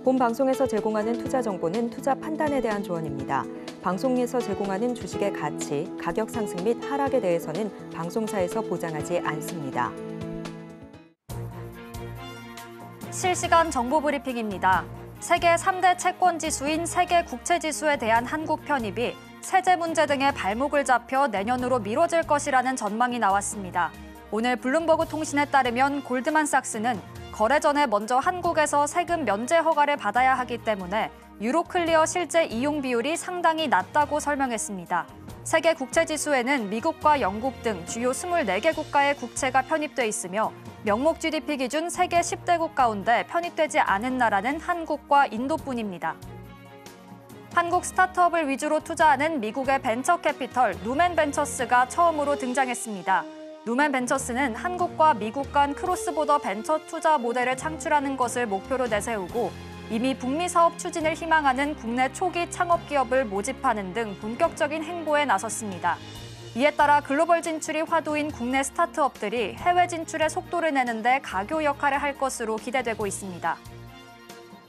본 방송에서 제공하는 투자 정보는 투자 판단에 대한 조언입니다. 방송에서 제공하는 주식의 가치, 가격 상승 및 하락에 대해서는 방송사에서 보장하지 않습니다. 실시간 정보 브리핑입니다. 세계 3대 채권 지수인 세계 국채 지수에 대한 한국 편입이 세제 문제 등의 발목을 잡혀 내년으로 미뤄질 것이라는 전망이 나왔습니다. 오늘 블룸버그 통신에 따르면 골드만삭스는 거래 전에 먼저 한국에서 세금 면제 허가를 받아야 하기 때문에 유로클리어 실제 이용 비율이 상당히 낮다고 설명했습니다. 세계 국채 지수에는 미국과 영국 등 주요 24개 국가의 국채가 편입돼 있으며 명목 GDP 기준 세계 10대국 가운데 편입되지 않은 나라는 한국과 인도뿐입니다. 한국 스타트업을 위주로 투자하는 미국의 벤처 캐피털 누맨벤처스가 처음으로 등장했습니다. 누맨벤처스는 한국과 미국 간 크로스보더 벤처 투자 모델을 창출하는 것을 목표로 내세우고 이미 북미 사업 추진을 희망하는 국내 초기 창업 기업을 모집하는 등 본격적인 행보에 나섰습니다. 이에 따라 글로벌 진출이 화두인 국내 스타트업들이 해외 진출의 속도를 내는데 가교 역할을 할 것으로 기대되고 있습니다.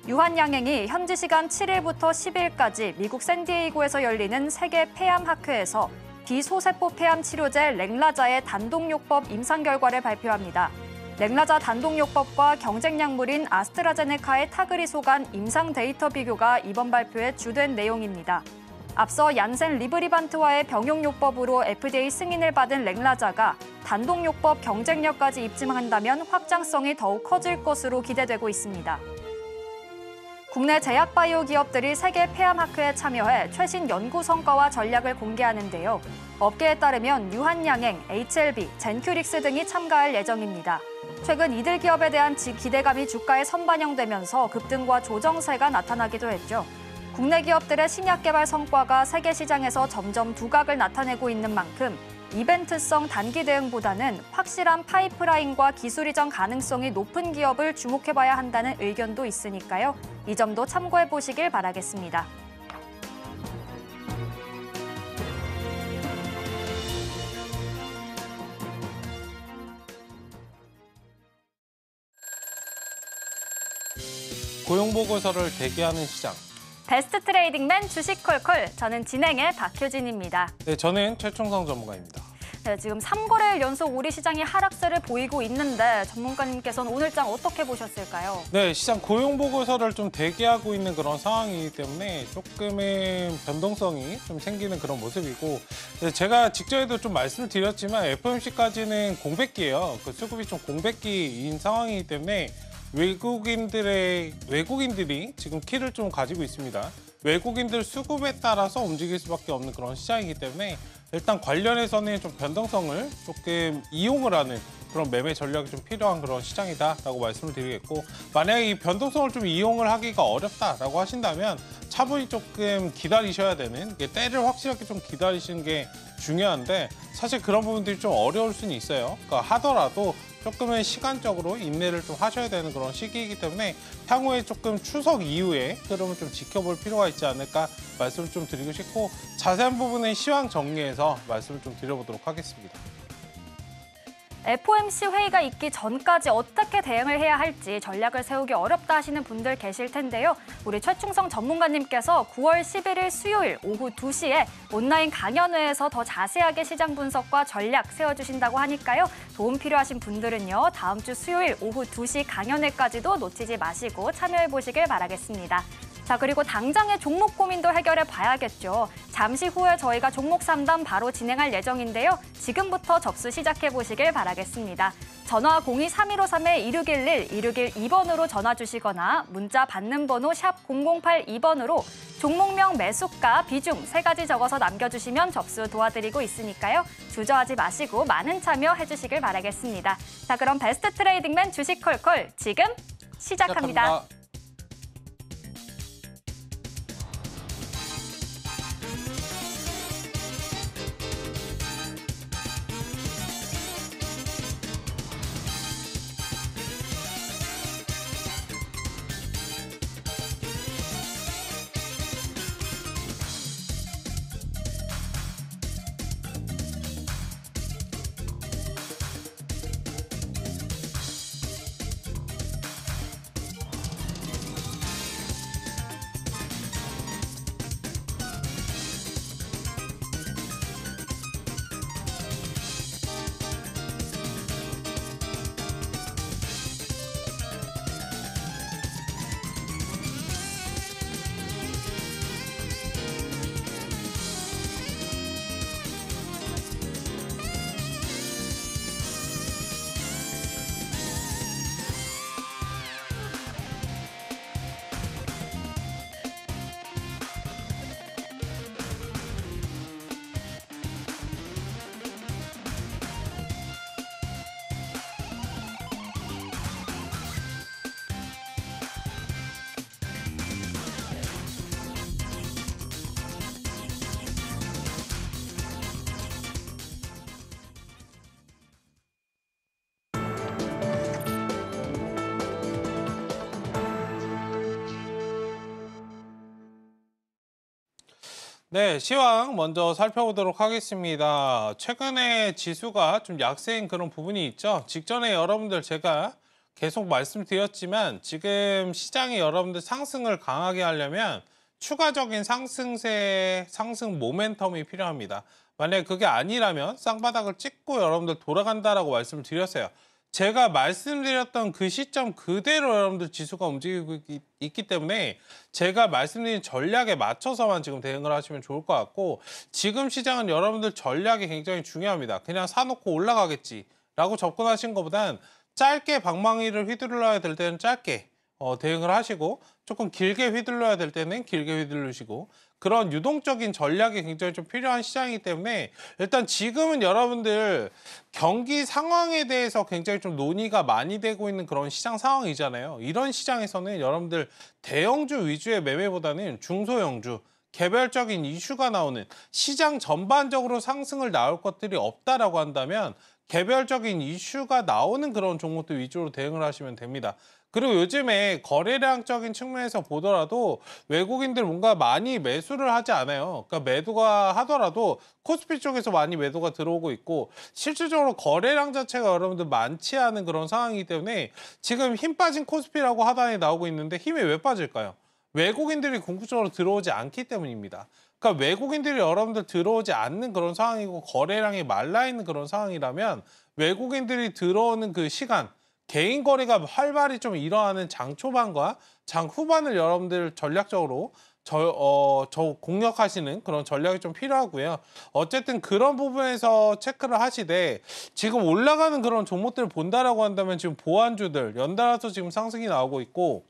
유한양행이 현지 시간 7일부터 10일까지 미국 샌디에이고에서 열리는 세계 폐암학회에서 비소세포 폐암 치료제 렉라자의 단독요법 임상 결과를 발표합니다. 렉라자 단독요법과 경쟁 약물인 아스트라제네카의 타그리소 간 임상 데이터 비교가 이번 발표의 주된 내용입니다. 앞서 얀센 리브리반트와의 병용요법으로 FDA 승인을 받은 렉라자가 단독요법 경쟁력까지 입증한다면 확장성이 더욱 커질 것으로 기대되고 있습니다. 국내 제약바이오 기업들이 세계 폐암학회에 참여해 최신 연구 성과와 전략을 공개하는데요. 업계에 따르면 유한양행, HLB, 젠큐릭스 등이 참가할 예정입니다. 최근 이들 기업에 대한 기대감이 주가에 선반영되면서 급등과 조정세가 나타나기도 했죠. 국내 기업들의 신약 개발 성과가 세계 시장에서 점점 두각을 나타내고 있는 만큼 이벤트성 단기 대응보다는 확실한 파이프라인과 기술 이전 가능성이 높은 기업을 주목해봐야 한다는 의견도 있으니까요. 이 점도 참고해보시길 바라겠습니다. 고용보고서를 대기하는 시장. 베스트 트레이딩맨 주식콜콜, 저는 진행의 박효진입니다. 네, 저는 최충성 전문가입니다. 네, 지금 3거래일 연속 우리 시장이 하락세를 보이고 있는데 전문가님께서는 오늘장 어떻게 보셨을까요? 네, 시장 고용보고서를 좀 대기하고 있는 그런 상황이기 때문에 조금의 변동성이 좀 생기는 그런 모습이고, 네, 제가 직전에도 좀 말씀을 드렸지만 FOMC까지는 공백기예요. 그 수급이 좀 공백기인 상황이기 때문에 외국인들이 지금 키를 좀 가지고 있습니다. 외국인들 수급에 따라서 움직일 수밖에 없는 그런 시장이기 때문에 일단 관련해서는 좀 변동성을 조금 이용을 하는 그런 매매 전략이 좀 필요한 그런 시장이다라고 말씀을 드리겠고, 만약에 이 변동성을 좀 이용을 하기가 어렵다라고 하신다면 차분히 조금 기다리셔야 되는, 때를 확실하게 좀 기다리시는 게 중요한데 사실 그런 부분들이 좀 어려울 수는 있어요. 그러니까 하더라도 조금은 시간적으로 인내를 좀 하셔야 되는 그런 시기이기 때문에 향후에 조금 추석 이후에 흐름을 좀 지켜볼 필요가 있지 않을까 말씀을 좀 드리고 싶고, 자세한 부분은 시황 정리해서 말씀을 좀 드려보도록 하겠습니다. FOMC 회의가 있기 전까지 어떻게 대응을 해야 할지 전략을 세우기 어렵다 하시는 분들 계실 텐데요. 우리 최충성 전문가님께서 9월 11일 수요일 오후 2시에 온라인 강연회에서 더 자세하게 시장 분석과 전략 세워주신다고 하니까요. 도움 필요하신 분들은요. 다음 주 수요일 오후 2시 강연회까지도 놓치지 마시고 참여해보시길 바라겠습니다. 자, 그리고 당장의 종목 고민도 해결해 봐야겠죠. 잠시 후에 저희가 종목 상담 바로 진행할 예정인데요. 지금부터 접수 시작해 보시길 바라겠습니다. 전화 02-3153-2611, 2612번으로 전화 주시거나 문자 받는 번호 샵 0082번으로 종목명, 매수가, 비중 3가지 적어서 남겨주시면 접수 도와드리고 있으니까요. 주저하지 마시고 많은 참여해 주시길 바라겠습니다. 자, 그럼 베스트 트레이딩맨 주식콜콜 지금 시작합니다. 네, 시황 먼저 살펴보도록 하겠습니다. 최근에 지수가 좀 약세인 그런 부분이 있죠. 직전에 여러분들 제가 계속 말씀드렸지만 지금 시장이 여러분들 상승을 강하게 하려면 추가적인 상승세, 상승 모멘텀이 필요합니다. 만약에 그게 아니라면 쌍바닥을 찍고 여러분들 돌아간다라고 말씀을 드렸어요. 제가 말씀드렸던 그 시점 그대로 여러분들 지수가 움직이고 있기 때문에 제가 말씀드린 전략에 맞춰서만 지금 대응을 하시면 좋을 것 같고, 지금 시장은 여러분들 전략이 굉장히 중요합니다. 그냥 사놓고 올라가겠지라고 접근하신 것보단 짧게 방망이를 휘둘러야 될 때는 짧게 대응을 하시고, 조금 길게 휘둘러야 될 때는 길게 휘둘르시고, 그런 유동적인 전략이 굉장히 좀 필요한 시장이기 때문에 일단 지금은 여러분들 경기 상황에 대해서 굉장히 좀 논의가 많이 되고 있는 그런 시장 상황이잖아요. 이런 시장에서는 여러분들 대형주 위주의 매매보다는 중소형주, 개별적인 이슈가 나오는, 시장 전반적으로 상승을 나올 것들이 없다라고 한다면 개별적인 이슈가 나오는 그런 종목들 위주로 대응을 하시면 됩니다. 그리고 요즘에 거래량적인 측면에서 보더라도 외국인들 뭔가 많이 매수를 하지 않아요. 그러니까 매도가 하더라도 코스피 쪽에서 많이 매도가 들어오고 있고, 실질적으로 거래량 자체가 여러분들 많지 않은 그런 상황이기 때문에 지금 힘 빠진 코스피라고 하단에 나오고 있는데 힘이 왜 빠질까요? 외국인들이 궁극적으로 들어오지 않기 때문입니다. 그러니까 외국인들이 여러분들 들어오지 않는 그런 상황이고 거래량이 말라있는 그런 상황이라면 외국인들이 들어오는 그 시간, 개인 거래가 활발히 좀 일어나는 장 초반과 장 후반을 여러분들 전략적으로 공략하시는 그런 전략이 좀 필요하고요. 어쨌든 그런 부분에서 체크를 하시되, 지금 올라가는 그런 종목들을 본다라고 한다면 지금 보안주들 연달아서 지금 상승이 나오고 있고,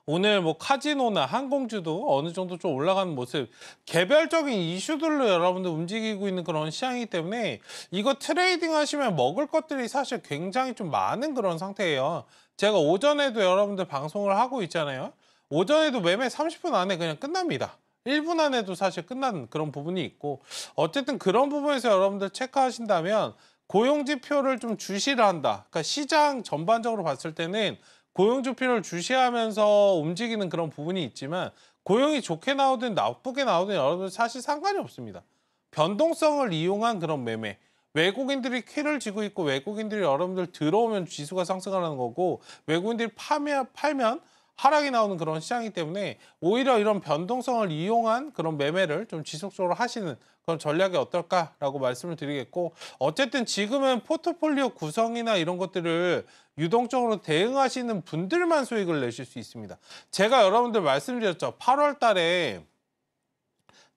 오늘 뭐 카지노나 항공주도 어느 정도 좀 올라가는 모습, 개별적인 이슈들로 여러분들 움직이고 있는 그런 시장이기 때문에 이거 트레이딩 하시면 먹을 것들이 사실 굉장히 좀 많은 그런 상태예요. 제가 오전에도 여러분들 방송을 하고 있잖아요. 오전에도 매매 30분 안에 그냥 끝납니다. 1분 안에도 사실 끝나는 그런 부분이 있고, 어쨌든 그런 부분에서 여러분들 체크하신다면 고용지표를 좀 주시를 한다. 그러니까 시장 전반적으로 봤을 때는 고용지표를 주시하면서 움직이는 그런 부분이 있지만, 고용이 좋게 나오든 나쁘게 나오든 여러분들 사실 상관이 없습니다. 변동성을 이용한 그런 매매. 외국인들이 키를 쥐고 있고 외국인들이 여러분들 들어오면 지수가 상승하는 거고, 외국인들이 팔면 하락이 나오는 그런 시장이기 때문에 오히려 이런 변동성을 이용한 그런 매매를 좀 지속적으로 하시는 그런 전략이 어떨까라고 말씀을 드리겠고, 어쨌든 지금은 포트폴리오 구성이나 이런 것들을 유동적으로 대응하시는 분들만 수익을 내실 수 있습니다. 제가 여러분들 말씀드렸죠. 8월 달에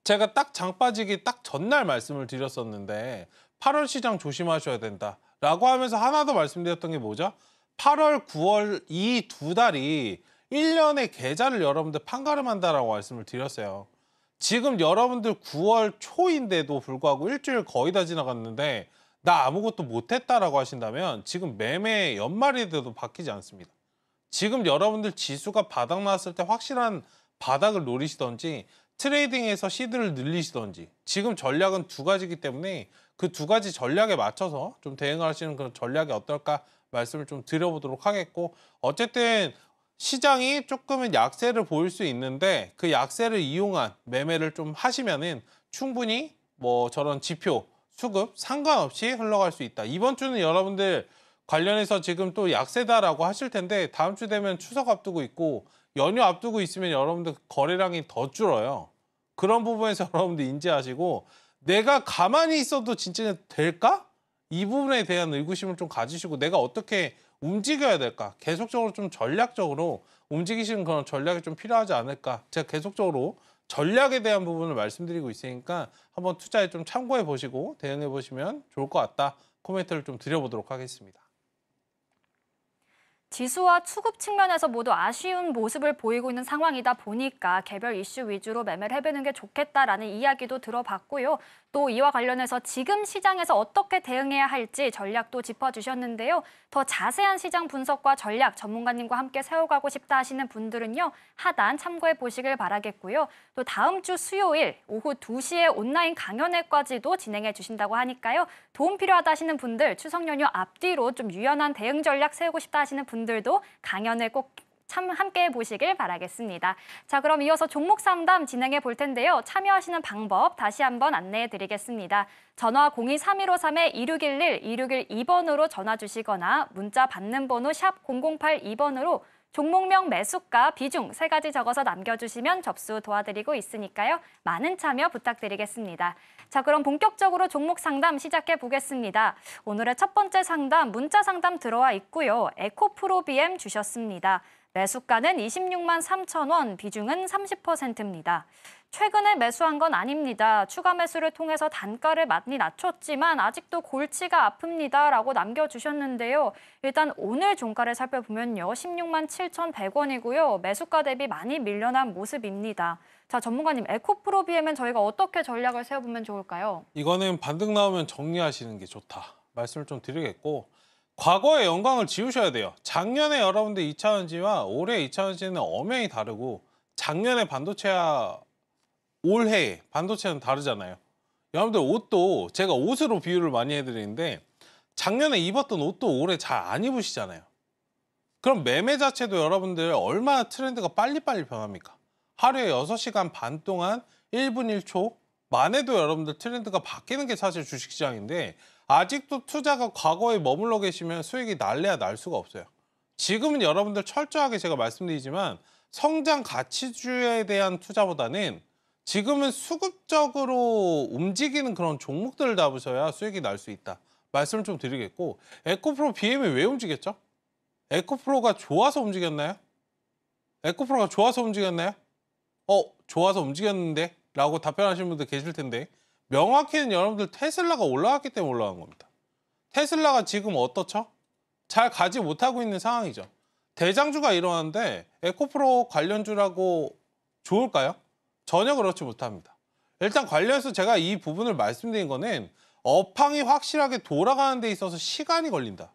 제가 딱 장 빠지기 딱 전날 말씀을 드렸었는데 8월 시장 조심하셔야 된다라고 하면서 하나 더 말씀드렸던 게 뭐죠? 8월, 9월 이 두 달이 1년의 계좌를 여러분들 판가름한다라고 말씀을 드렸어요. 지금 여러분들 9월 초인데도 불구하고 일주일 거의 다 지나갔는데 나 아무것도 못했다라고 하신다면 지금 매매 연말이 돼도 바뀌지 않습니다. 지금 여러분들 지수가 바닥 나왔을 때 확실한 바닥을 노리시던지 트레이딩에서 시드를 늘리시던지, 지금 전략은 두 가지이기 때문에 그 두 가지 전략에 맞춰서 좀 대응하시는 그런 전략이 어떨까 말씀을 좀 드려보도록 하겠고, 어쨌든 시장이 조금은 약세를 보일 수 있는데 그 약세를 이용한 매매를 좀 하시면은 충분히 뭐 저런 지표, 수급 상관없이 흘러갈 수 있다. 이번 주는 여러분들 관련해서 지금 또 약세다라고 하실 텐데 다음 주 되면 추석 앞두고 있고 연휴 앞두고 있으면 여러분들 거래량이 더 줄어요. 그런 부분에서 여러분들 인지하시고, 내가 가만히 있어도 진짜 될까? 이 부분에 대한 의구심을 좀 가지시고 내가 어떻게 움직여야 될까? 계속적으로 좀 전략적으로 움직이시는 그런 전략이 좀 필요하지 않을까? 제가 계속적으로 전략에 대한 부분을 말씀드리고 있으니까 한번 투자에 좀 참고해 보시고 대응해 보시면 좋을 것 같다. 코멘트를 좀 드려보도록 하겠습니다. 지수와 수급 측면에서 모두 아쉬운 모습을 보이고 있는 상황이다 보니까 개별 이슈 위주로 매매를 해보는 게 좋겠다라는 이야기도 들어봤고요. 또 이와 관련해서 지금 시장에서 어떻게 대응해야 할지 전략도 짚어주셨는데요. 더 자세한 시장 분석과 전략 전문가님과 함께 세워가고 싶다 하시는 분들은요, 하단 참고해 보시길 바라겠고요. 또 다음 주 수요일 오후 2시에 온라인 강연회까지도 진행해 주신다고 하니까요. 도움 필요하다 하시는 분들, 추석 연휴 앞뒤로 좀 유연한 대응 전략 세우고 싶다 하시는 분들도 강연회 꼭 함께 보시길 바라겠습니다. 자, 그럼 이어서 종목 상담 진행해 볼 텐데요. 참여하시는 방법 다시 한번 안내해 드리겠습니다. 전화 02-3153-2611, 2612번으로 전화 주시거나 문자 받는 번호 샵 0082번으로 종목명, 매수가, 비중 3가지 적어서 남겨주시면 접수 도와드리고 있으니까요. 많은 참여 부탁드리겠습니다. 자, 그럼 본격적으로 종목 상담 시작해 보겠습니다. 오늘의 첫 번째 상담, 문자 상담 들어와 있고요. 에코프로비엠 주셨습니다. 매수가는 26만 3천 원, 비중은 30%입니다. 최근에 매수한 건 아닙니다. 추가 매수를 통해서 단가를 많이 낮췄지만 아직도 골치가 아픕니다. 라고 남겨주셨는데요. 일단 오늘 종가를 살펴보면요. 16만 7,100원이고요. 매수가 대비 많이 밀려난 모습입니다. 자, 전문가님, 에코프로비엠은 저희가 어떻게 전략을 세워보면 좋을까요? 이거는 반등 나오면 정리하시는 게 좋다. 말씀을 좀 드리겠고 과거의 영광을 지우셔야 돼요. 작년에 여러분들 2차전지와 올해 2차전지는 엄연히 다르고 작년에 반도체와 올해 반도체는 다르잖아요. 여러분들 옷도 제가 옷으로 비유를 많이 해드리는데 작년에 입었던 옷도 올해 잘 안 입으시잖아요. 그럼 매매 자체도 여러분들 얼마나 트렌드가 빨리빨리 변합니까? 하루에 6시간 반 동안 1분 1초 만에도 여러분들 트렌드가 바뀌는 게 사실 주식시장인데 아직도 투자가 과거에 머물러 계시면 수익이 날래야 날 수가 없어요. 지금은 여러분들 철저하게 제가 말씀드리지만 성장 가치주에 대한 투자보다는 지금은 수급적으로 움직이는 그런 종목들을 잡으셔야 수익이 날 수 있다. 말씀을 좀 드리겠고 에코프로 BM이 왜 움직였죠? 에코프로가 좋아서 움직였나요? 에코프로가 좋아서 움직였나요? 좋아서 움직였는데? 라고 답변하시는 분들 계실 텐데 명확히는 여러분들 테슬라가 올라갔기 때문에 올라간 겁니다. 테슬라가 지금 어떻죠? 잘 가지 못하고 있는 상황이죠. 대장주가 일어나는데 에코프로 관련주라고 좋을까요? 전혀 그렇지 못합니다. 일단 관련해서 제가 이 부분을 말씀드린 거는 업황이 확실하게 돌아가는 데 있어서 시간이 걸린다.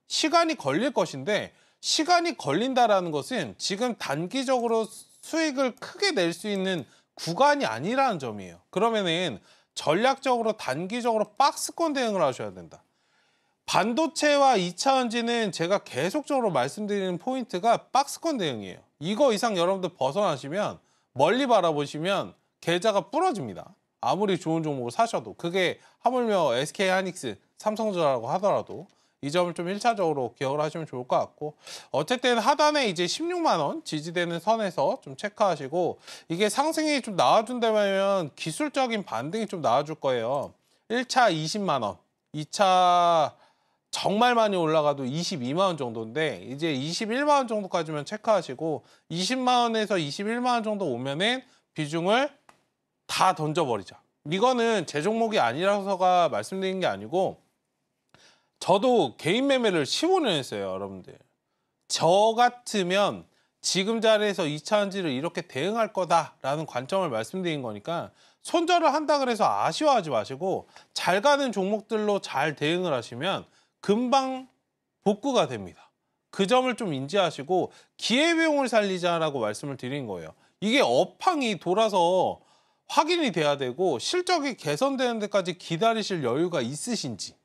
시간이 걸릴 것인데 시간이 걸린다라는 것은 지금 단기적으로 수익을 크게 낼 수 있는 구간이 아니라는 점이에요. 그러면은 전략적으로 단기적으로 박스권 대응을 하셔야 된다. 반도체와 2차전지는 제가 계속적으로 말씀드리는 포인트가 박스권 대응이에요. 이거 이상 여러분들 벗어나시면 멀리 바라보시면 계좌가 부러집니다. 아무리 좋은 종목을 사셔도 그게 하물며 SK하이닉스, 삼성전자라고 하더라도 이 점을 좀 1차적으로 기억을 하시면 좋을 것 같고 어쨌든 하단에 이제 16만 원 지지되는 선에서 좀 체크하시고 이게 상승이 좀 나와준다면 기술적인 반등이 좀 나와줄 거예요. 1차 20만 원, 2차 정말 많이 올라가도 22만 원 정도인데 이제 21만 원 정도까지만 체크하시고 20만 원에서 21만 원 정도 오면은 비중을 다 던져버리자. 이거는 제 종목이 아니라서가 말씀드린 게 아니고 저도 개인 매매를 15년 했어요, 여러분들. 저 같으면 지금 자리에서 2차전지를 이렇게 대응할 거다라는 관점을 말씀드린 거니까 손절을 한다 그래서 아쉬워하지 마시고 잘 가는 종목들로 잘 대응을 하시면 금방 복구가 됩니다. 그 점을 좀 인지하시고 기회비용을 살리자라고 말씀을 드린 거예요. 이게 업황이 돌아서 확인이 돼야 되고 실적이 개선되는 데까지 기다리실 여유가 있으신지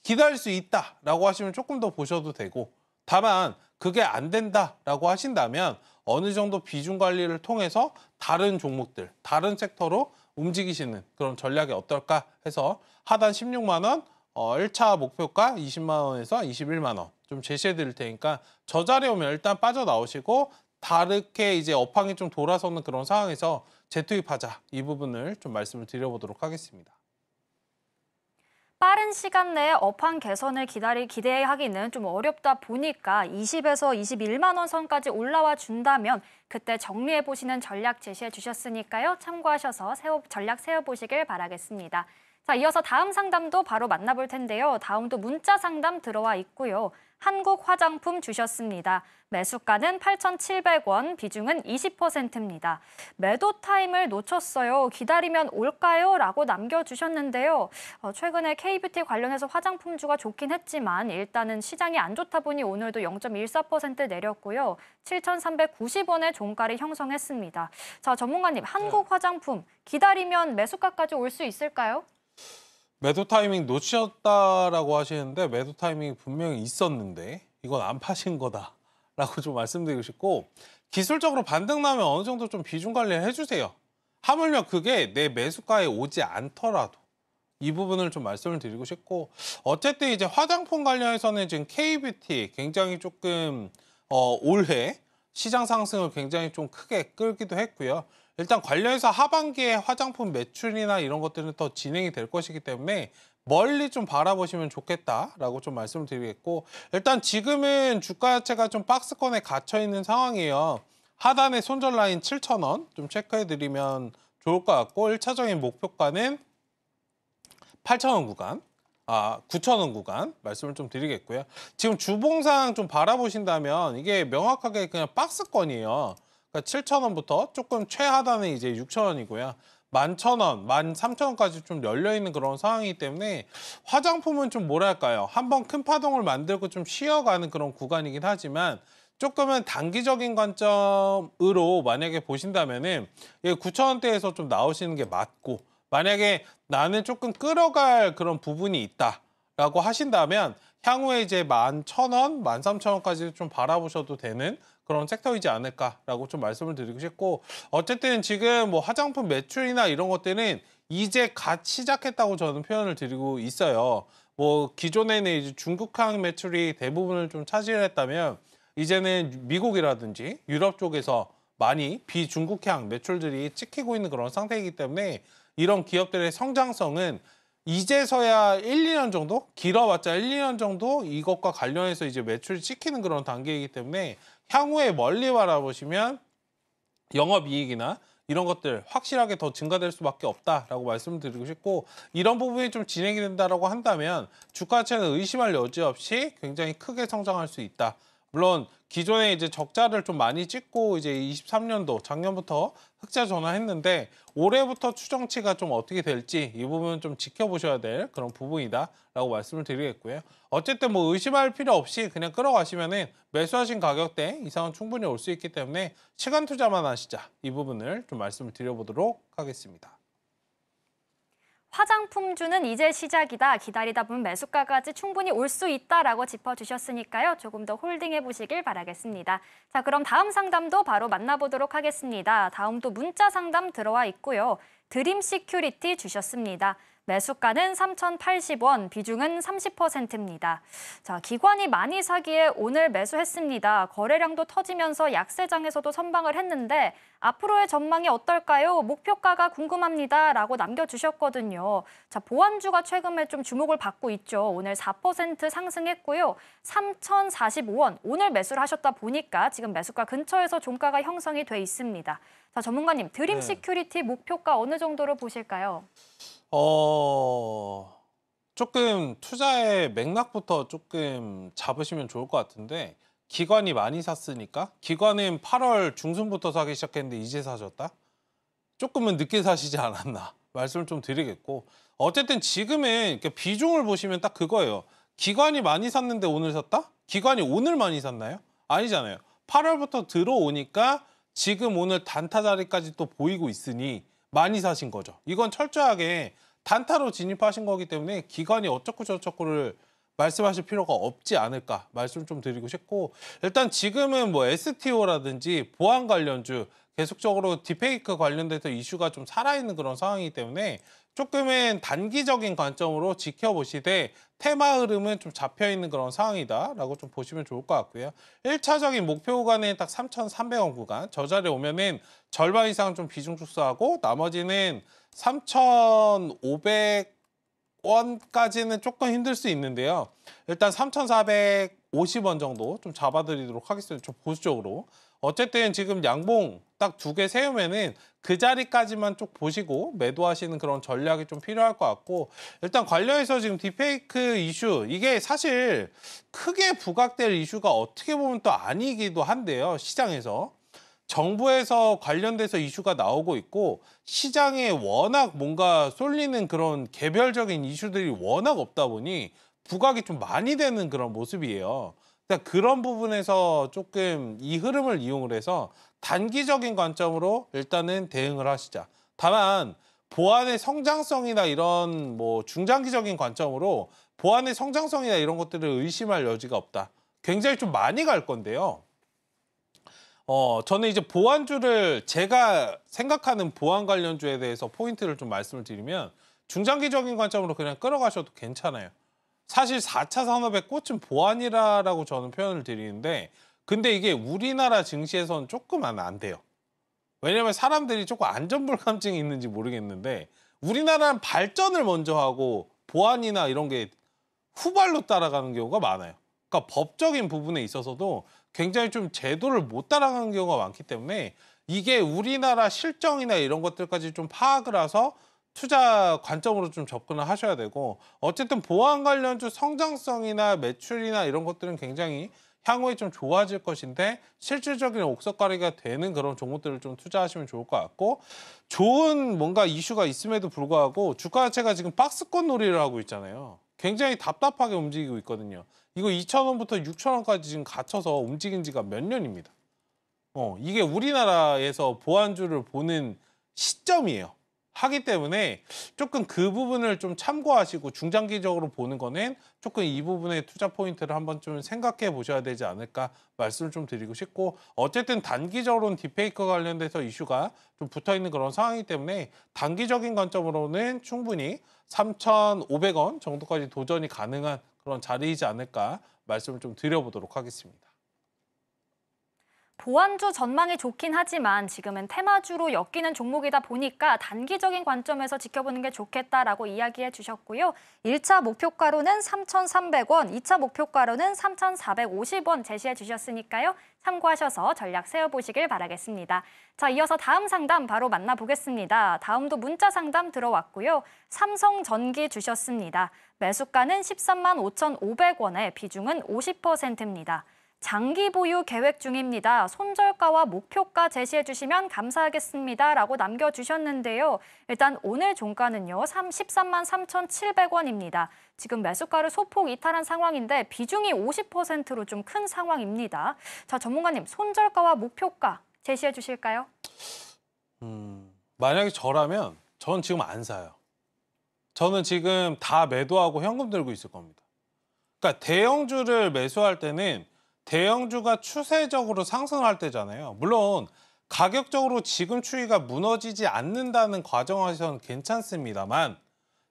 기다릴 수 있다라고 하시면 조금 더 보셔도 되고 다만 그게 안 된다라고 하신다면 어느 정도 비중 관리를 통해서 다른 종목들, 다른 섹터로 움직이시는 그런 전략이 어떨까 해서 하단 16만 원, 1차 목표가 20만 원에서 21만 원 좀 제시해 드릴 테니까 저 자리에 오면 일단 빠져나오시고 다르게 이제 업황이 좀 돌아서는 그런 상황에서 재투입하자 이 부분을 좀 말씀을 드려보도록 하겠습니다. 빠른 시간 내에 업황 개선을 기대하기는 좀 어렵다 보니까 20에서 21만 원 선까지 올라와 준다면 그때 정리해 보시는 전략 제시해 주셨으니까요. 참고하셔서 전략 세워보시길 바라겠습니다. 자, 이어서 다음 상담도 바로 만나볼 텐데요. 다음도 문자 상담 들어와 있고요. 한국 화장품 주셨습니다. 매수가는 8,700원, 비중은 20%입니다. 매도 타임을 놓쳤어요. 기다리면 올까요? 라고 남겨주셨는데요. 최근에 K뷰티 관련해서 화장품주가 좋긴 했지만 일단은 시장이 안 좋다 보니 오늘도 0.14% 내렸고요. 7,390원의 종가를 형성했습니다. 자, 전문가님, 한국 화장품 기다리면 매수가까지 올 수 있을까요? 매도 타이밍 놓치셨다라고 하시는데 매도 타이밍이 분명히 있었는데 이건 안 파신 거다 있다라고 좀 말씀드리고 싶고 기술적으로 반등 나면 어느 정도 좀 비중 관리를 해주세요. 하물며 그게 내 매수가에 오지 않더라도 이 부분을 좀 말씀을 드리고 싶고 어쨌든 이제 화장품 관련해서는 지금 K뷰티 굉장히 조금 올해 시장 상승을 굉장히 좀 크게 끌기도 했고요. 일단 관련해서 하반기에 화장품 매출이나 이런 것들은 더 진행이 될 것이기 때문에 멀리 좀 바라보시면 좋겠다라고 좀 말씀을 드리겠고 일단 지금은 주가 자체가 좀 박스권에 갇혀 있는 상황이에요. 하단에 손절 라인 7,000원 좀 체크해드리면 좋을 것 같고 1차적인 목표가는 8,000원 구간, 9,000원 구간 말씀을 좀 드리겠고요. 지금 주봉상 좀 바라보신다면 이게 명확하게 그냥 박스권이에요. 그러니까 7,000원부터 조금 최하단은 이제 6,000원이고요. 11,000원, 13,000원까지 좀 열려있는 그런 상황이기 때문에 화장품은 좀 뭐랄까요. 한번 큰 파동을 만들고 좀 쉬어가는 그런 구간이긴 하지만 조금은 단기적인 관점으로 만약에 보신다면은 9,000원대에서 좀 나오시는 게 맞고 만약에 나는 조금 끌어갈 그런 부분이 있다라고 하신다면 향후에 이제 11,000원, 13,000원까지 좀 바라보셔도 되는 그런 섹터이지 않을까라고 좀 말씀을 드리고 싶고 어쨌든 지금 뭐 화장품 매출이나 이런 것들은 이제 갓 시작했다고 저는 표현을 드리고 있어요. 뭐 기존에는 이제 중국향 매출이 대부분을 좀 차지했다면 이제는 미국이라든지 유럽 쪽에서 많이 비중국향 매출들이 찍히고 있는 그런 상태이기 때문에 이런 기업들의 성장성은 이제서야 1, 2년 정도? 길어봤자 1, 2년 정도 이것과 관련해서 이제 매출이 찍히는 그런 단계이기 때문에 향후에 멀리 바라보시면 영업이익이나 이런 것들 확실하게 더 증가될 수밖에 없다라고 말씀드리고 싶고 이런 부분이 좀 진행이 된다라고 한다면 주가 자체는 의심할 여지 없이 굉장히 크게 성장할 수 있다. 물론 기존에 이제 적자를 좀 많이 찍고 이제 23년도 작년부터 흑자 전환했는데 올해부터 추정치가 좀 어떻게 될지 이 부분은 좀 지켜보셔야 될 그런 부분이다라고 말씀을 드리겠고요. 어쨌든 뭐 의심할 필요 없이 그냥 끌어가시면은 매수하신 가격대 이상은 충분히 올 수 있기 때문에 시간 투자만 하시자 이 부분을 좀 말씀을 드려보도록 하겠습니다. 화장품주는 이제 시작이다. 기다리다 보면 매수가까지 충분히 올 수 있다라고 짚어주셨으니까요. 조금 더 홀딩해 보시길 바라겠습니다. 자, 그럼 다음 상담도 바로 만나보도록 하겠습니다. 다음도 문자 상담 들어와 있고요. 드림 시큐리티 주셨습니다. 매수가는 3,080원, 비중은 30%입니다. 자, 기관이 많이 사기에 오늘 매수했습니다. 거래량도 터지면서 약세장에서도 선방을 했는데 앞으로의 전망이 어떨까요? 목표가가 궁금합니다. 라고 남겨주셨거든요. 자, 보안주가 최근에 좀 주목을 받고 있죠. 오늘 4% 상승했고요. 3,045원, 오늘 매수를 하셨다 보니까 지금 매수가 근처에서 종가가 형성이 돼 있습니다. 자, 전문가님, 드림 시큐리티 목표가 어느 정도로 보실까요? 조금 투자의 맥락부터 조금 잡으시면 좋을 것 같은데 기관이 많이 샀으니까 기관은 8월 중순부터 사기 시작했는데 이제 사셨다? 조금은 늦게 사시지 않았나 말씀을 좀 드리겠고 어쨌든 지금은 비중을 보시면 딱 그거예요. 기관이 많이 샀는데 오늘 샀다? 기관이 오늘 많이 샀나요? 아니잖아요. 8월부터 들어오니까 지금 오늘 단타 자리까지 또 보이고 있으니 많이 사신 거죠. 이건 철저하게 단타로 진입하신 거기 때문에 기관이 어쩌고 저쩌고를 말씀하실 필요가 없지 않을까 말씀 좀 드리고 싶고 일단 지금은 뭐 STO라든지 보안 관련주 계속적으로 딥페이크 관련돼서 이슈가 좀 살아있는 그런 상황이기 때문에 조금은 단기적인 관점으로 지켜보시되 테마 흐름은 좀 잡혀있는 그런 상황이다라고 좀 보시면 좋을 것 같고요. 1차적인 목표 구간은 딱 3,300원 구간. 저 자리에 오면은 절반 이상 좀 비중 축소하고 나머지는 3,500원까지는 조금 힘들 수 있는데요. 일단 3,450원 정도 좀 잡아드리도록 하겠습니다. 좀 보수적으로. 어쨌든 지금 양봉 딱 2개 세우면은 그 자리까지만 쭉 보시고 매도하시는 그런 전략이 좀 필요할 것 같고 일단 관련해서 지금 딥페이크 이슈 이게 사실 크게 부각될 이슈가 어떻게 보면 또 아니기도 한데요. 시장에서. 정부에서 관련돼서 이슈가 나오고 있고 시장에 워낙 뭔가 쏠리는 그런 개별적인 이슈들이 워낙 없다 보니 부각이 좀 많이 되는 그런 모습이에요. 그런 부분에서 조금 이 흐름을 이용을 해서 단기적인 관점으로 일단은 대응을 하시자. 다만 보안의 성장성이나 이런 뭐 중장기적인 관점으로 보안의 성장성이나 이런 것들을 의심할 여지가 없다. 굉장히 좀 많이 갈 건데요. 저는 이제 보안주를 제가 생각하는 보안 관련주에 대해서 포인트를 좀 말씀을 드리면 중장기적인 관점으로 그냥 끌어가셔도 괜찮아요. 사실 4차 산업의 꽃은 보안이라고 저는 표현을 드리는데 근데 이게 우리나라 증시에서는 조금 안 돼요. 왜냐면 사람들이 조금 안전불감증이 있는지 모르겠는데 우리나라는 발전을 먼저 하고 보안이나 이런 게 후발로 따라가는 경우가 많아요. 그러니까 법적인 부분에 있어서도 굉장히 좀 제도를 못 따라가는 경우가 많기 때문에 이게 우리나라 실정이나 이런 것들까지 좀 파악을 해서 투자 관점으로 좀 접근을 하셔야 되고 어쨌든 보안 관련주 성장성이나 매출이나 이런 것들은 굉장히 향후에 좀 좋아질 것인데 실질적인 옥석가리가 되는 그런 종목들을 좀 투자하시면 좋을 것 같고 좋은 뭔가 이슈가 있음에도 불구하고 주가 자체가 지금 박스권 놀이를 하고 있잖아요. 굉장히 답답하게 움직이고 있거든요. 이거 2,000원부터 6,000원까지 지금 갇혀서 움직인 지가 몇 년입니다. 이게 우리나라에서 보안주를 보는 시점이에요. 하기 때문에 조금 그 부분을 좀 참고하시고 중장기적으로 보는 거는 조금 이 부분의 투자 포인트를 한번 좀 생각해 보셔야 되지 않을까 말씀을 좀 드리고 싶고 어쨌든 단기적으로는 딥페이크 관련돼서 이슈가 좀 붙어 있는 그런 상황이기 때문에 단기적인 관점으로는 충분히 3,500원 정도까지 도전이 가능한 그런 자리이지 않을까 말씀을 좀 드려보도록 하겠습니다. 보안주 전망이 좋긴 하지만 지금은 테마주로 엮이는 종목이다 보니까 단기적인 관점에서 지켜보는 게 좋겠다라고 이야기해 주셨고요. 1차 목표가로는 3,300원, 2차 목표가로는 3,450원 제시해 주셨으니까요. 참고하셔서 전략 세워보시길 바라겠습니다. 자, 이어서 다음 상담 바로 만나보겠습니다. 다음도 문자 상담 들어왔고요. 삼성전기 주셨습니다. 매수가는 13만 5,500원에 비중은 50%입니다. 장기 보유 계획 중입니다. 손절가와 목표가 제시해 주시면 감사하겠습니다. 라고 남겨주셨는데요. 일단 오늘 종가는요. 13만 3,700원입니다. 지금 매수가를 소폭 이탈한 상황인데 비중이 50%로 좀 큰 상황입니다. 자, 전문가님, 손절가와 목표가 제시해 주실까요? 만약에 저라면 전 지금 안 사요. 저는 지금 다 매도하고 현금 들고 있을 겁니다. 그러니까 대형주를 매수할 때는 대형주가 추세적으로 상승할 때잖아요. 물론 가격적으로 지금 추이가 무너지지 않는다는 과정에서는 괜찮습니다만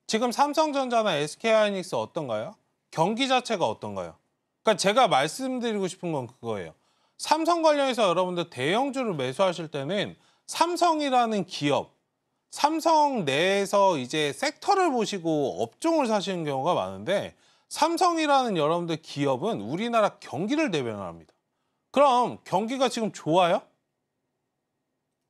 지금 삼성전자나 SK하이닉스 어떤가요? 경기 자체가 어떤가요? 그러니까 제가 말씀드리고 싶은 건 그거예요. 삼성 관련해서 여러분들 대형주를 매수하실 때는 삼성이라는 기업, 삼성 내에서 이제 섹터를 보시고 업종을 사시는 경우가 많은데 삼성이라는 여러분들 기업은 우리나라 경기를 대변합니다. 그럼 경기가 지금 좋아요?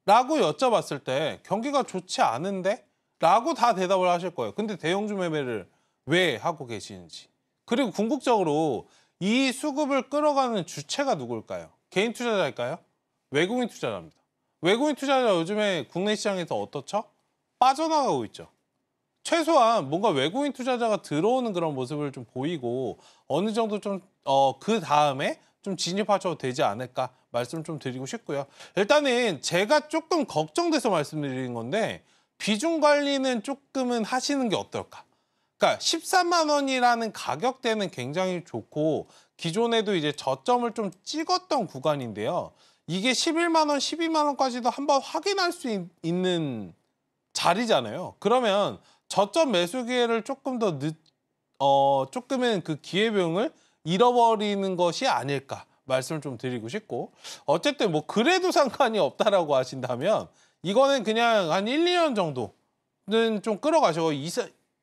라고 여쭤봤을 때 경기가 좋지 않은데? 라고 다 대답을 하실 거예요. 근데 대형주 매매를 왜 하고 계시는지. 그리고 궁극적으로 이 수급을 끌어가는 주체가 누굴까요? 개인 투자자일까요? 외국인 투자자입니다. 외국인 투자자 요즘에 국내 시장에서 어떻죠? 빠져나가고 있죠. 최소한 뭔가 외국인 투자자가 들어오는 그런 모습을 좀 보이고 어느 정도 좀 그 다음에 좀 진입하셔도 되지 않을까 말씀 좀 드리고 싶고요. 일단은 제가 조금 걱정돼서 말씀드리는 건데 비중 관리는 조금은 하시는 게 어떨까? 그러니까 13만 원이라는 가격대는 굉장히 좋고 기존에도 이제 저점을 좀 찍었던 구간인데요. 이게 11만 원, 12만 원까지도 한번 확인할 수 있는 자리잖아요. 그러면 저점 매수 기회를 조금 더 조금은 그 기회비용을 잃어버리는 것이 아닐까 말씀을 좀 드리고 싶고 어쨌든 뭐 그래도 상관이 없다라고 하신다면 이거는 그냥 한 1, 2년 정도는 좀 끌어가시고 1,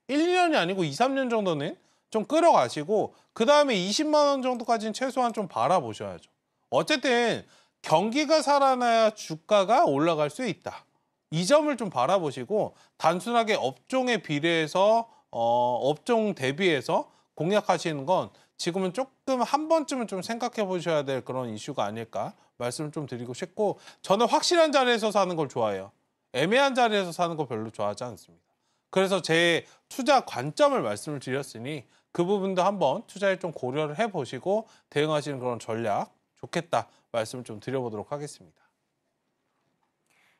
2년이 아니고 2, 3년 정도는 좀 끌어가시고 그 다음에 20만 원 정도까지는 최소한 좀 바라보셔야죠. 어쨌든 경기가 살아나야 주가가 올라갈 수 있다. 이 점을 좀 바라보시고 단순하게 업종에 비례해서 업종 대비해서 공략하시는 건 지금은 조금 한 번쯤은 좀 생각해 보셔야 될 그런 이슈가 아닐까 말씀을 좀 드리고 싶고 저는 확실한 자리에서 사는 걸 좋아해요. 애매한 자리에서 사는 거 별로 좋아하지 않습니다. 그래서 제 투자 관점을 말씀을 드렸으니 그 부분도 한번 투자에 좀 고려를 해보시고 대응하시는 그런 전략 좋겠다 말씀을 좀 드려보도록 하겠습니다.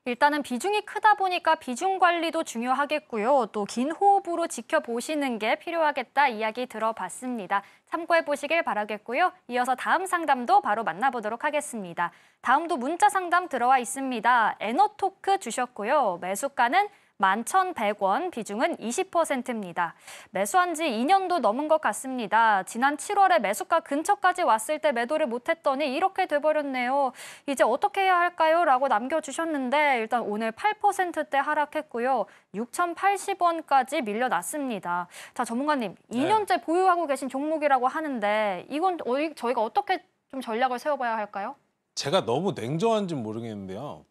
일단은 비중이 크다 보니까 비중 관리도 중요하겠고요. 또 긴 호흡으로 지켜보시는 게 필요하겠다 이야기 들어봤습니다. 참고해 보시길 바라겠고요. 이어서 다음 상담도 바로 만나보도록 하겠습니다. 다음도 문자 상담 들어와 있습니다. 에너토크 주셨고요. 매수가는 11,100원, 비중은 20%입니다. 매수한 지 2년도 넘은 것 같습니다. 지난 7월에 매수가 근처까지 왔을 때 매도를 못했더니 이렇게 돼버렸네요. 이제 어떻게 해야 할까요? 라고 남겨주셨는데 일단 오늘 8%대 하락했고요. 6,080원까지 밀려났습니다. 자, 전문가님, 2년째 보유하고 계신 종목이라고 하는데 이건 저희가 어떻게 좀 전략을 세워봐야 할까요? 제가 너무 냉정한지는 모르겠는데요.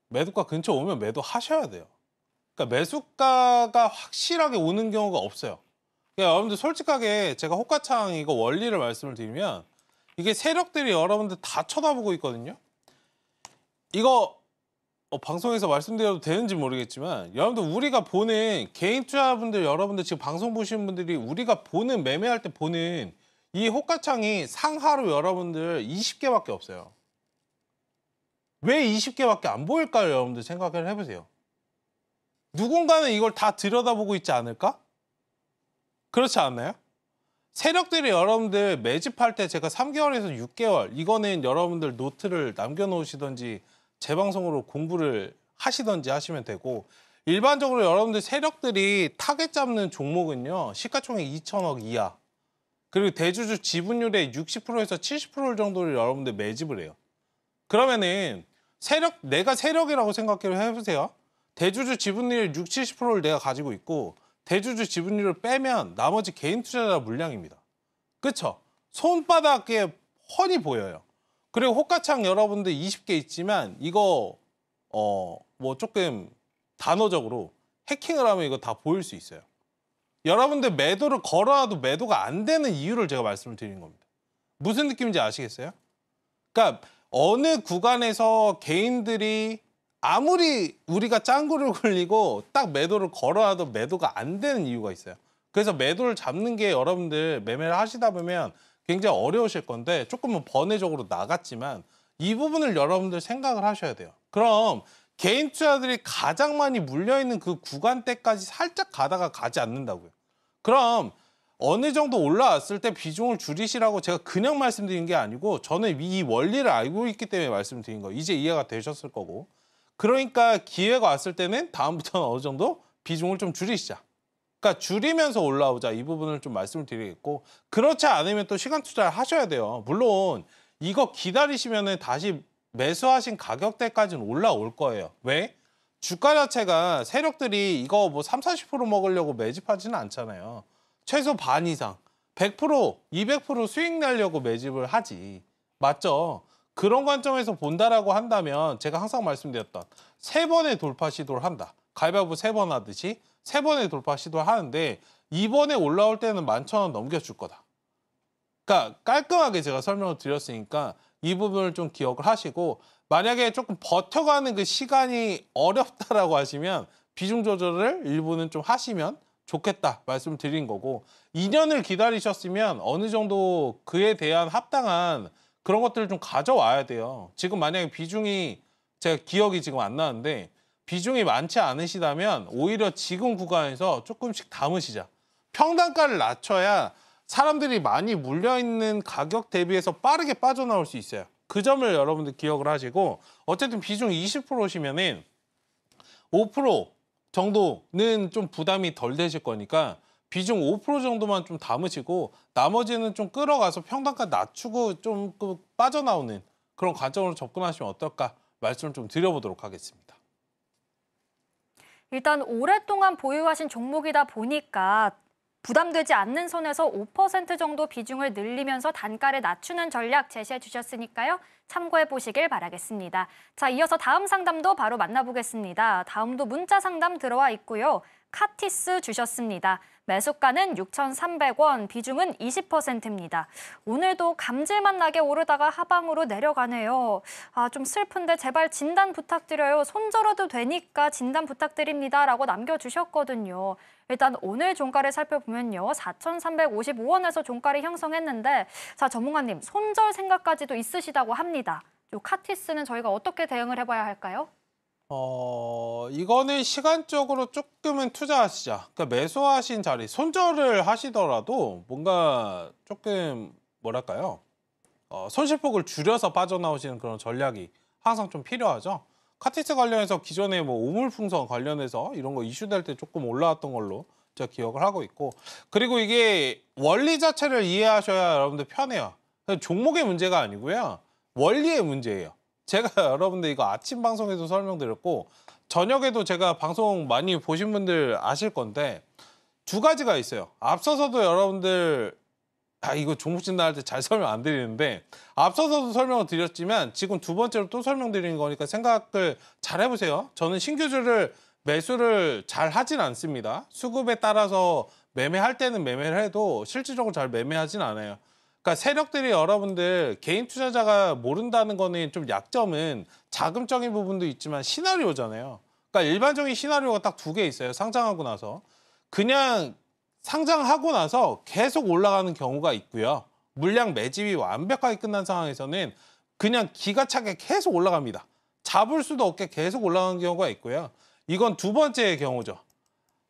매도가 근처 오면 매도하셔야 돼요. 그러니까 매수가가 확실하게 오는 경우가 없어요. 그러니까 여러분들 솔직하게 제가 호가창 이거 원리를 말씀을 드리면 이게 세력들이 여러분들 다 쳐다보고 있거든요. 이거 방송에서 말씀드려도 되는지 모르겠지만 여러분들 우리가 보는 개인 투자분들 여러분들 지금 방송 보시는 분들이 우리가 보는 매매할 때 보는 이 호가창이 상하로 여러분들 20개밖에 없어요. 왜 20개밖에 안 보일까요? 여러분들 생각을 해보세요. 누군가는 이걸 다 들여다보고 있지 않을까? 그렇지 않나요? 세력들이 여러분들 매집할 때 제가 3개월에서 6개월 이거는 여러분들 노트를 남겨놓으시던지 재방송으로 공부를 하시던지 하시면 되고 일반적으로 여러분들 세력들이 타겟 잡는 종목은요. 시가총액 2천억 이하 그리고 대주주 지분율의 60%에서 70% 정도를 여러분들 매집을 해요. 그러면은 내가 세력이라고 생각을 해보세요. 대주주 지분율 60, 70%를 내가 가지고 있고 대주주 지분율을 빼면 나머지 개인 투자자 물량입니다. 그쵸? 손바닥에 훤히 보여요. 그리고 호가창 여러분들 20개 있지만 이거 뭐 조금 단어적으로 해킹을 하면 이거 다 보일 수 있어요. 여러분들 매도를 걸어놔도 매도가 안 되는 이유를 제가 말씀을 드리는 겁니다. 무슨 느낌인지 아시겠어요? 그러니까 어느 구간에서 개인들이 아무리 우리가 짱구를 굴리고 딱 매도를 걸어놔도 매도가 안 되는 이유가 있어요. 그래서 매도를 잡는 게 여러분들 매매를 하시다 보면 굉장히 어려우실 건데 조금은 번외적으로 나갔지만 이 부분을 여러분들 생각을 하셔야 돼요. 그럼 개인 투자들이 가장 많이 물려있는 그 구간대까지 살짝 가다가 가지 않는다고요. 그럼 어느 정도 올라왔을 때 비중을 줄이시라고 제가 그냥 말씀드린 게 아니고 저는 이 원리를 알고 있기 때문에 말씀드린 거예요. 이제 이해가 되셨을 거고. 그러니까 기회가 왔을 때는 다음부터는 어느 정도 비중을 좀 줄이시자. 그러니까 줄이면서 올라오자 이 부분을 좀 말씀을 드리겠고 그렇지 않으면 또 시간 투자를 하셔야 돼요. 물론 이거 기다리시면은 다시 매수하신 가격대까지는 올라올 거예요. 왜? 주가 자체가 세력들이 이거 뭐 30, 40% 먹으려고 매집하지는 않잖아요. 최소 반 이상 100%, 200% 수익 내려고 매집을 하지. 맞죠? 그런 관점에서 본다라고 한다면 제가 항상 말씀드렸던 3번의 돌파 시도를 한다. 가위바위보 3번 하듯이 3번의 돌파 시도를 하는데 이번에 올라올 때는 11,000원 넘겨줄 거다. 그러니까 깔끔하게 제가 설명을 드렸으니까 이 부분을 좀 기억을 하시고 만약에 조금 버텨가는 그 시간이 어렵다라고 하시면 비중 조절을 일부는 좀 하시면 좋겠다 말씀을 드린 거고 2년을 기다리셨으면 어느 정도 그에 대한 합당한 그런 것들을 좀 가져와야 돼요. 지금 만약에 비중이 제가 기억이 지금 안 나는데 비중이 많지 않으시다면 오히려 지금 구간에서 조금씩 담으시자. 평단가를 낮춰야 사람들이 많이 물려있는 가격 대비해서 빠르게 빠져나올 수 있어요. 그 점을 여러분들 기억을 하시고 어쨌든 비중 20%시면은 5% 정도는 좀 부담이 덜 되실 거니까 비중 5% 정도만 좀 담으시고 나머지는 좀 끌어가서 평단가 낮추고 좀 빠져나오는 그런 관점으로 접근하시면 어떨까 말씀을 좀 드려보도록 하겠습니다. 일단 오랫동안 보유하신 종목이다 보니까 부담되지 않는 선에서 5% 정도 비중을 늘리면서 단가를 낮추는 전략 제시해 주셨으니까요. 참고해 보시길 바라겠습니다. 자, 이어서 다음 상담도 바로 만나보겠습니다. 다음도 문자 상담 들어와 있고요. 카티스 주셨습니다. 매수가는 6,300원, 비중은 20%입니다. 오늘도 감질만 나게 오르다가 하방으로 내려가네요. 좀 슬픈데 제발 진단 부탁드려요. 손절어도 되니까 진단 부탁드립니다. 라고 남겨주셨거든요. 일단 오늘 종가를 살펴보면요. 4,355원에서 종가를 형성했는데 자, 전문가님, 손절 생각까지도 있으시다고 합니다. 이 카티스는 저희가 어떻게 대응을 해봐야 할까요? 이거는 시간적으로 조금은 투자하시자. 그러니까 매수하신 자리, 손절을 하시더라도 뭔가 조금 뭐랄까요? 손실폭을 줄여서 빠져나오시는 그런 전략이 항상 좀 필요하죠. 카티스 관련해서 기존에 뭐 우물풍선 관련해서 이런 거 이슈될 때 조금 올라왔던 걸로 제가 기억을 하고 있고, 그리고 이게 원리 자체를 이해하셔야 여러분들 편해요. 종목의 문제가 아니고요. 원리의 문제예요. 제가 여러분들 이거 아침 방송에도 설명드렸고 저녁에도 제가 방송 많이 보신 분들 아실 건데 두 가지가 있어요. 앞서서도 여러분들 이거 종목 진단할 때 잘 설명 안 드리는데 앞서서도 설명을 드렸지만 지금 두 번째로 또 설명드리는 거니까 생각을 잘 해보세요. 저는 신규주를 매수를 잘 하진 않습니다. 수급에 따라서 매매할 때는 매매를 해도 실질적으로 잘 매매하진 않아요. 그러니까 세력들이 여러분들 개인 투자자가 모른다는 거는 좀 약점은 자금적인 부분도 있지만 시나리오잖아요. 그러니까 일반적인 시나리오가 딱 두 개 있어요. 상장하고 나서. 그냥 상장하고 나서 계속 올라가는 경우가 있고요. 물량 매집이 완벽하게 끝난 상황에서는 그냥 기가 차게 계속 올라갑니다. 잡을 수도 없게 계속 올라가는 경우가 있고요. 이건 두 번째의 경우죠.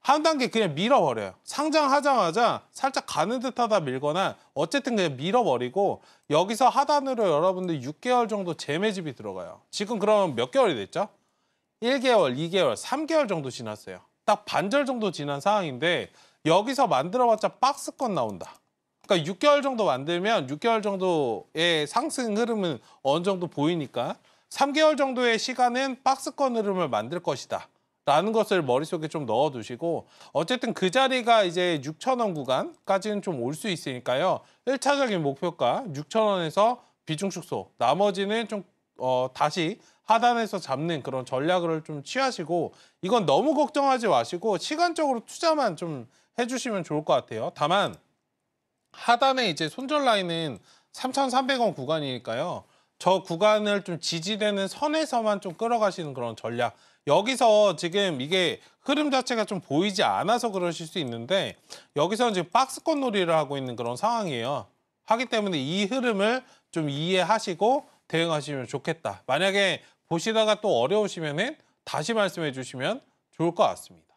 한 단계 그냥 밀어버려요. 상장하자마자 살짝 가는 듯하다 밀거나 어쨌든 그냥 밀어버리고 여기서 하단으로 여러분들 6개월 정도 재매집이 들어가요. 지금 그럼 몇 개월이 됐죠? 1개월, 2개월, 3개월 정도 지났어요. 딱 반절 정도 지난 상황인데 여기서 만들어봤자 박스권 나온다. 그러니까 6개월 정도 만들면 6개월 정도의 상승 흐름은 어느 정도 보이니까 3개월 정도의 시간은 박스권 흐름을 만들 것이다. 라는 것을 머릿속에 좀 넣어두시고 어쨌든 그 자리가 이제 6,000원 구간까지는 좀 올 수 있으니까요. 1차적인 목표가 6,000원에서 비중 축소, 나머지는 좀 다시 하단에서 잡는 그런 전략을 좀 취하시고 이건 너무 걱정하지 마시고 시간적으로 투자만 좀 해주시면 좋을 것 같아요. 다만 하단에 이제 손절 라인은 3,300원 구간이니까요. 저 구간을 좀 지지되는 선에서만 좀 끌어가시는 그런 전략. 여기서 지금 이게 흐름 자체가 좀 보이지 않아서 그러실 수 있는데 여기서는 지금 박스권 놀이를 하고 있는 그런 상황이에요. 하기 때문에 이 흐름을 좀 이해하시고 대응하시면 좋겠다. 만약에 보시다가 또 어려우시면은 다시 말씀해 주시면 좋을 것 같습니다.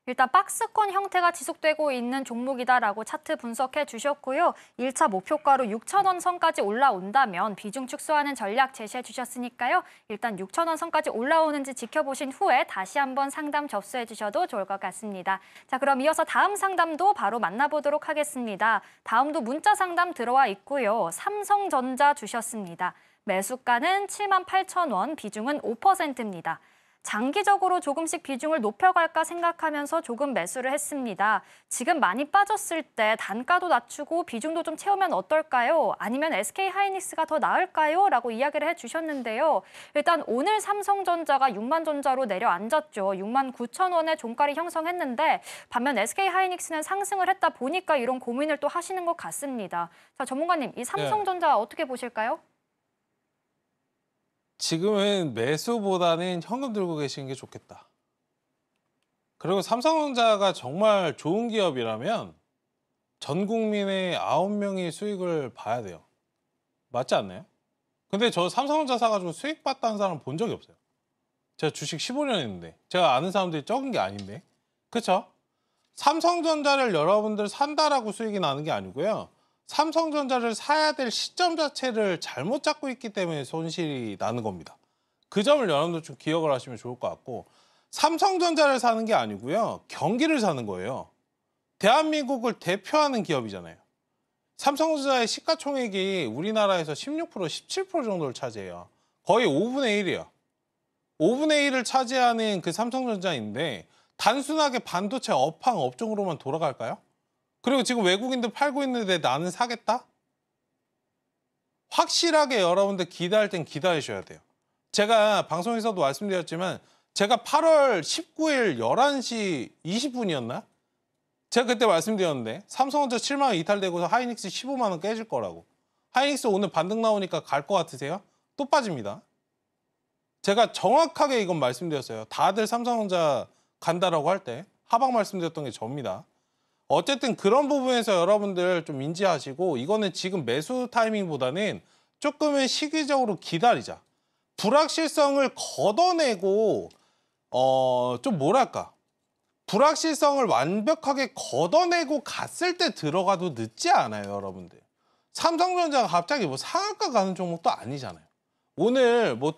일단 박스권 형태가 지속되고 있는 종목이다라고 차트 분석해 주셨고요. 1차 목표가로 6,000원 선까지 올라온다면 비중 축소하는 전략 제시해 주셨으니까요. 일단 6,000원 선까지 올라오는지 지켜보신 후에 다시 한번 상담 접수해 주셔도 좋을 것 같습니다. 자, 그럼 이어서 다음 상담도 바로 만나보도록 하겠습니다. 다음도 문자 상담 들어와 있고요. 삼성전자 주셨습니다. 매수가는 78,000원, 비중은 5%입니다. 장기적으로 조금씩 비중을 높여갈까 생각하면서 조금 매수를 했습니다. 지금 많이 빠졌을 때 단가도 낮추고 비중도 좀 채우면 어떨까요? 아니면 SK하이닉스가 더 나을까요? 라고 이야기를 해주셨는데요. 일단 오늘 삼성전자가 6만전자로 내려앉았죠. 69,000원의 종가를 형성했는데 반면 SK하이닉스는 상승을 했다 보니까 이런 고민을 또 하시는 것 같습니다. 자, 전문가님, 이 삼성전자 어떻게 보실까요? 지금은 매수보다는 현금 들고 계시는 게 좋겠다. 그리고 삼성전자가 정말 좋은 기업이라면 전 국민의 9명이 수익을 봐야 돼요. 맞지 않나요? 근데 저 삼성전자 사가지고 수익 봤다는 사람 본 적이 없어요. 제가 주식 15년 했는데 제가 아는 사람들이 적은 게 아닌데. 그렇죠? 삼성전자를 여러분들 산다라고 수익이 나는 게 아니고요. 삼성전자를 사야 될 시점 자체를 잘못 잡고 있기 때문에 손실이 나는 겁니다. 그 점을 여러분들 좀 기억을 하시면 좋을 것 같고 삼성전자를 사는 게 아니고요. 경기를 사는 거예요. 대한민국을 대표하는 기업이잖아요. 삼성전자의 시가총액이 우리나라에서 16%, 17% 정도를 차지해요. 거의 5분의 1이에요. 5분의 1을 차지하는 그 삼성전자인데 단순하게 반도체 업황 업종으로만 돌아갈까요? 그리고 지금 외국인들 팔고 있는데 나는 사겠다? 확실하게 여러분들 기다릴 땐 기다리셔야 돼요. 제가 방송에서도 말씀드렸지만 제가 8월 19일 11시 20분이었나? 제가 그때 말씀드렸는데 삼성전자 7만 원 이탈되고서 하이닉스 15만 원 깨질 거라고. 하이닉스 오늘 반등 나오니까 갈 것 같으세요? 또 빠집니다. 제가 정확하게 이건 말씀드렸어요. 다들 삼성전자 간다라고 할 때 하방 말씀드렸던 게 접니다. 어쨌든 그런 부분에서 여러분들 좀 인지하시고 이거는 지금 매수 타이밍보다는 조금은 시기적으로 기다리자. 불확실성을 걷어내고 좀 뭐랄까 불확실성을 완벽하게 걷어내고 갔을 때 들어가도 늦지 않아요, 여러분들. 삼성전자가 갑자기 뭐 상한가 가는 종목도 아니잖아요. 오늘 뭐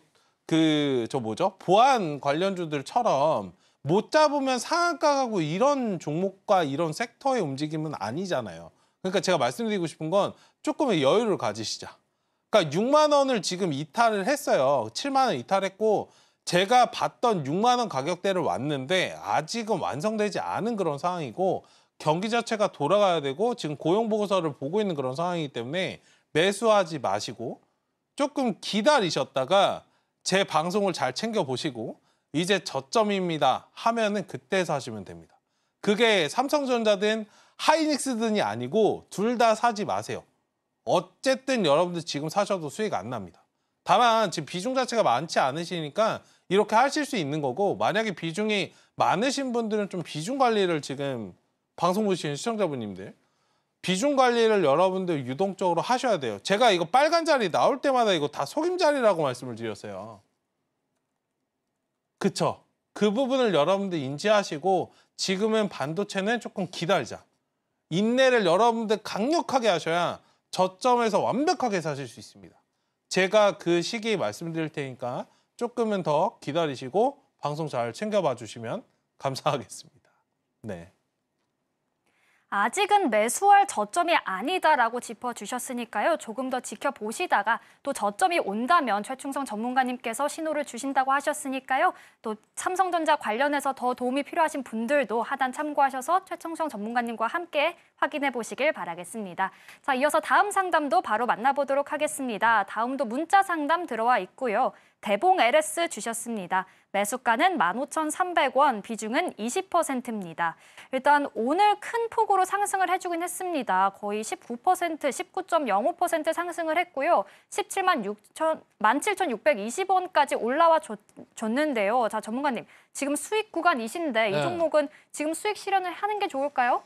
보안 관련주들처럼 못 잡으면 상한가 가고 이런 종목과 이런 섹터의 움직임은 아니잖아요. 그러니까 제가 말씀드리고 싶은 건 조금의 여유를 가지시자. 그러니까 6만 원을 지금 이탈을 했어요. 7만 원 이탈했고 제가 봤던 6만 원 가격대를 왔는데 아직은 완성되지 않은 그런 상황이고 경기 자체가 돌아가야 되고 지금 고용 보고서를 보고 있는 그런 상황이기 때문에 매수하지 마시고 조금 기다리셨다가 제 방송을 잘 챙겨 보시고 이제 저점입니다 하면은 그때 사시면 됩니다. 그게 삼성전자든 하이닉스든이 아니고 둘 다 사지 마세요. 어쨌든 여러분들 지금 사셔도 수익 안 납니다. 다만 지금 비중 자체가 많지 않으시니까 이렇게 하실 수 있는 거고 만약에 비중이 많으신 분들은 좀 비중 관리를 지금 방송 보시는 시청자분님들 비중 관리를 여러분들 유동적으로 하셔야 돼요. 제가 이거 빨간 자리 나올 때마다 이거 다 속임 자리라고 말씀을 드렸어요. 그쵸? 그 부분을 여러분들 인지하시고 지금은 반도체는 조금 기다리자. 인내를 여러분들 강력하게 하셔야 저점에서 완벽하게 사실 수 있습니다. 제가 그 시기에 말씀드릴 테니까 조금은 더 기다리시고 방송 잘 챙겨봐 주시면 감사하겠습니다. 네. 아직은 매수할 저점이 아니다라고 짚어주셨으니까요. 조금 더 지켜보시다가 또 저점이 온다면 최충성 전문가님께서 신호를 주신다고 하셨으니까요. 또 삼성전자 관련해서 더 도움이 필요하신 분들도 하단 참고하셔서 최충성 전문가님과 함께 확인해 보시길 바라겠습니다. 자, 이어서 다음 상담도 바로 만나보도록 하겠습니다. 다음도 문자 상담 들어와 있고요. 대봉 LS 주셨습니다. 매수가는 15,300원, 비중은 20%입니다. 일단 오늘 큰 폭으로 상승을 해주긴 했습니다. 거의 19%, 19.05% 상승을 했고요. 17,620원까지 올라와 줬는데요. 자, 전문가님, 지금 수익 구간이신데 이 종목은 지금 수익 실현을 하는 게 좋을까요?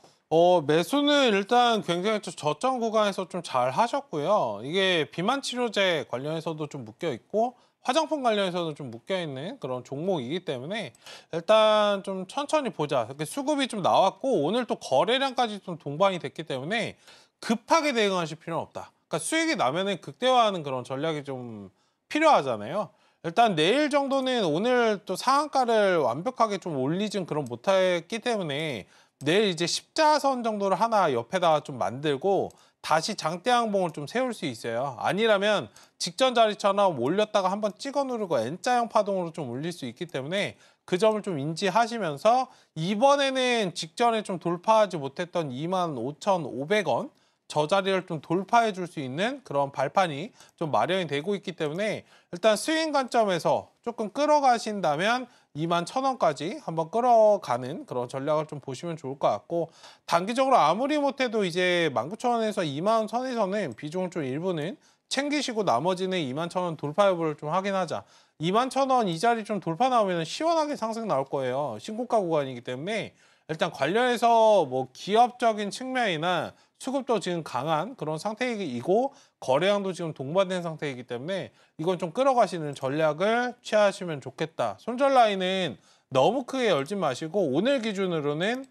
매수는 일단 굉장히 저점 구간에서 좀 잘 하셨고요. 이게 비만 치료제 관련해서도 좀 묶여 있고 화장품 관련해서도 좀 묶여있는 그런 종목이기 때문에 일단 좀 천천히 보자. 이렇게 수급이 좀 나왔고 오늘 또 거래량까지 좀 동반이 됐기 때문에 급하게 대응하실 필요는 없다. 그러니까 수익이 나면은 극대화하는 그런 전략이 좀 필요하잖아요. 일단 내일 정도는 오늘 또 상한가를 완벽하게 좀 올리진 그런 못했기 때문에 내일 이제 십자선 정도를 하나 옆에다가 좀 만들고 다시 장대 항봉을 좀 세울 수 있어요. 아니라면 직전 자리처럼 올렸다가 한번 찍어 누르고 N자형 파동으로 좀 올릴 수 있기 때문에 그 점을 좀 인지하시면서 이번에는 직전에 좀 돌파하지 못했던 25,500원 저 자리를 좀 돌파해 줄 수 있는 그런 발판이 좀 마련이 되고 있기 때문에 일단 스윙 관점에서 조금 끌어가신다면 21,000원까지 한번 끌어가는 그런 전략을 좀 보시면 좋을 것 같고 단기적으로 아무리 못해도 이제 19,000원에서 20,000원 선에서는 비중을 좀 일부는 챙기시고 나머지는 21,000원 돌파 여부를 좀 확인하자. 21,000원 이 자리 좀 돌파 나오면 시원하게 상승 나올 거예요. 신고가 구간이기 때문에 일단 관련해서 뭐 기업적인 측면이나 수급도 지금 강한 그런 상태이고 거래량도 지금 동반된 상태이기 때문에 이건 좀 끌어가시는 전략을 취하시면 좋겠다. 손절 라인은 너무 크게 열지 마시고 오늘 기준으로는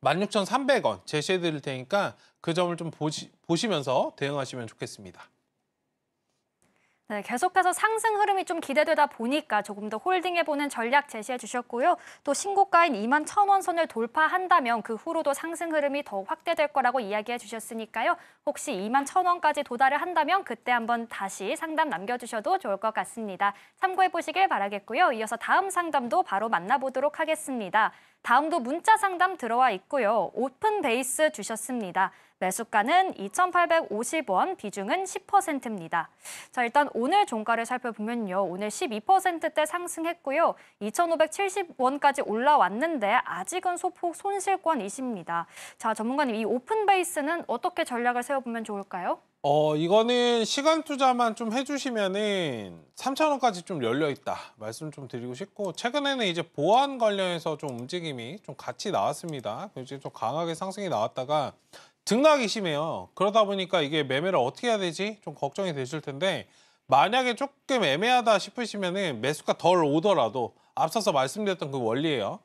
16,300원 제시해 드릴 테니까 그 점을 좀 보시면서 대응하시면 좋겠습니다. 네, 계속해서 상승 흐름이 좀 기대되다 보니까 조금 더 홀딩해보는 전략 제시해 주셨고요. 또 신고가인 21,000원 선을 돌파한다면 그 후로도 상승 흐름이 더욱 확대될 거라고 이야기해 주셨으니까요. 혹시 21,000원까지 도달을 한다면 그때 한번 다시 상담 남겨주셔도 좋을 것 같습니다. 참고해 보시길 바라겠고요. 이어서 다음 상담도 바로 만나보도록 하겠습니다. 다음도 문자 상담 들어와 있고요. 오픈 베이스 주셨습니다. 매수가는 2,850원, 비중은 10%입니다. 자, 일단 오늘 종가를 살펴보면요. 오늘 12%대 상승했고요. 2,570원까지 올라왔는데 아직은 소폭 손실권이십니다. 자, 전문가님, 이 오픈 베이스는 어떻게 전략을 세워보면 좋을까요? 이거는 시간 투자만 좀 해주시면은 3,000원까지 좀 열려 있다 말씀 좀 드리고 싶고 최근에는 이제 보안 관련해서 좀 움직임이 좀 같이 나왔습니다. 이제 좀 강하게 상승이 나왔다가 등락이 심해요. 그러다 보니까 이게 매매를 어떻게 해야 되지? 좀 걱정이 되실 텐데 만약에 조금 애매하다 싶으시면은 매수가 덜 오더라도 앞서서 말씀드렸던 그 원리예요.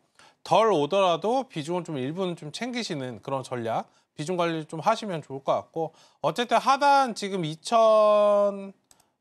덜 오더라도 비중을 좀 일부는 좀 챙기시는 그런 전략, 비중 관리 좀 하시면 좋을 것 같고 어쨌든 하단 지금 2,000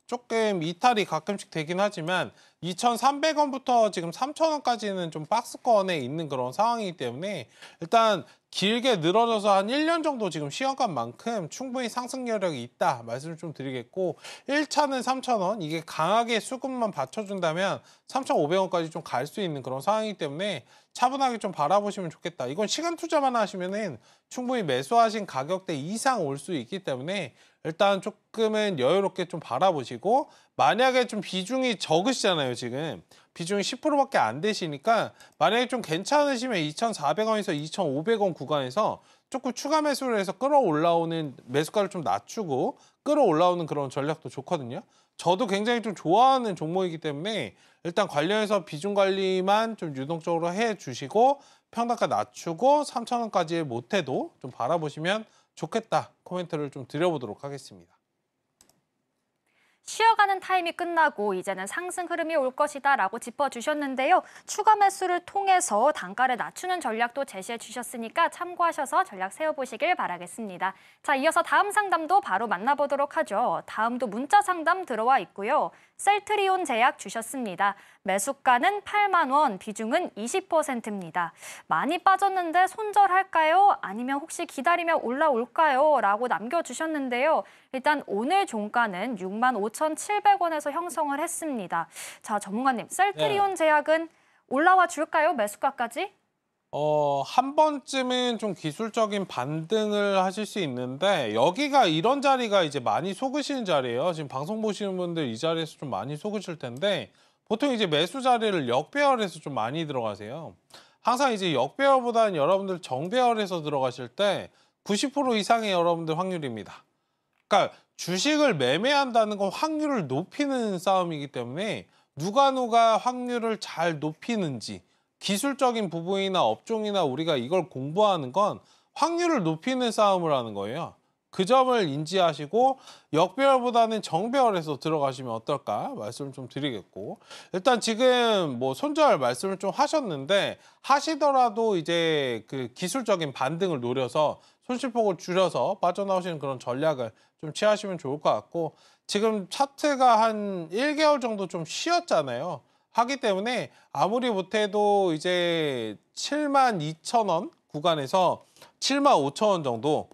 조금 이탈이 가끔씩 되긴 하지만 2,300원부터 지금 3,000원까지는 좀 박스권에 있는 그런 상황이기 때문에 일단 길게 늘어져서 한 1년 정도 지금 쉬어간만큼 충분히 상승 여력이 있다 말씀을 좀 드리겠고 1차는 3,000원 이게 강하게 수급만 받쳐준다면 3,500원까지 좀 갈 수 있는 그런 상황이기 때문에 차분하게 좀 바라보시면 좋겠다. 이건 시간 투자만 하시면은 충분히 매수하신 가격대 이상 올 수 있기 때문에 일단 조금은 여유롭게 좀 바라보시고 만약에 좀 비중이 적으시잖아요. 지금 비중이 10%밖에 안 되시니까 만약에 좀 괜찮으시면 2,400원에서 2,500원 구간에서 조금 추가 매수를 해서 끌어올라오는 매수가를 좀 낮추고 끌어올라오는 그런 전략도 좋거든요. 저도 굉장히 좀 좋아하는 종목이기 때문에 일단 관련해서 비중 관리만 좀 유동적으로 해주시고 평단가 낮추고 3,000원까지 못해도 좀 바라보시면 좋겠다 코멘트를 좀 드려보도록 하겠습니다. 쉬어가는 타임이 끝나고 이제는 상승 흐름이 올 것이다 라고 짚어주셨는데요. 추가 매수를 통해서 단가를 낮추는 전략도 제시해 주셨으니까 참고하셔서 전략 세워보시길 바라겠습니다. 자, 이어서 다음 상담도 바로 만나보도록 하죠. 다음도 문자 상담 들어와 있고요. 셀트리온 제약 주셨습니다. 매수가는 8만 원, 비중은 20%입니다. 많이 빠졌는데 손절할까요? 아니면 혹시 기다리면 올라올까요? 라고 남겨주셨는데요. 일단 오늘 종가는 65,700원에서 형성을 했습니다. 자, 전문가님, 셀트리온 제약은 올라와 줄까요? 매수가까지? 한 번쯤은 좀 기술적인 반등을 하실 수 있는데 여기가 이런 자리가 이제 많이 속으시는 자리예요. 지금 방송 보시는 분들 이 자리에서 좀 많이 속으실 텐데 보통 이제 매수 자리를 역배열해서 좀 많이 들어가세요. 항상 이제 역배열보다는 여러분들 정배열해서 들어가실 때 90% 이상의 여러분들 확률입니다. 그러니까 주식을 매매한다는 건 확률을 높이는 싸움이기 때문에 누가 확률을 잘 높이는지 기술적인 부분이나 업종이나 우리가 이걸 공부하는 건 확률을 높이는 싸움을 하는 거예요. 그 점을 인지하시고 역배열보다는 정배열에서 들어가시면 어떨까 말씀을 좀 드리겠고 일단 지금 뭐 손절 말씀을 좀 하셨는데 하시더라도 이제 그 기술적인 반등을 노려서 손실폭을 줄여서 빠져나오시는 그런 전략을 좀 취하시면 좋을 것 같고 지금 차트가 한 1개월 정도 좀 쉬었잖아요. 하기 때문에 아무리 못해도 이제 72,000원 구간에서 75,000원 정도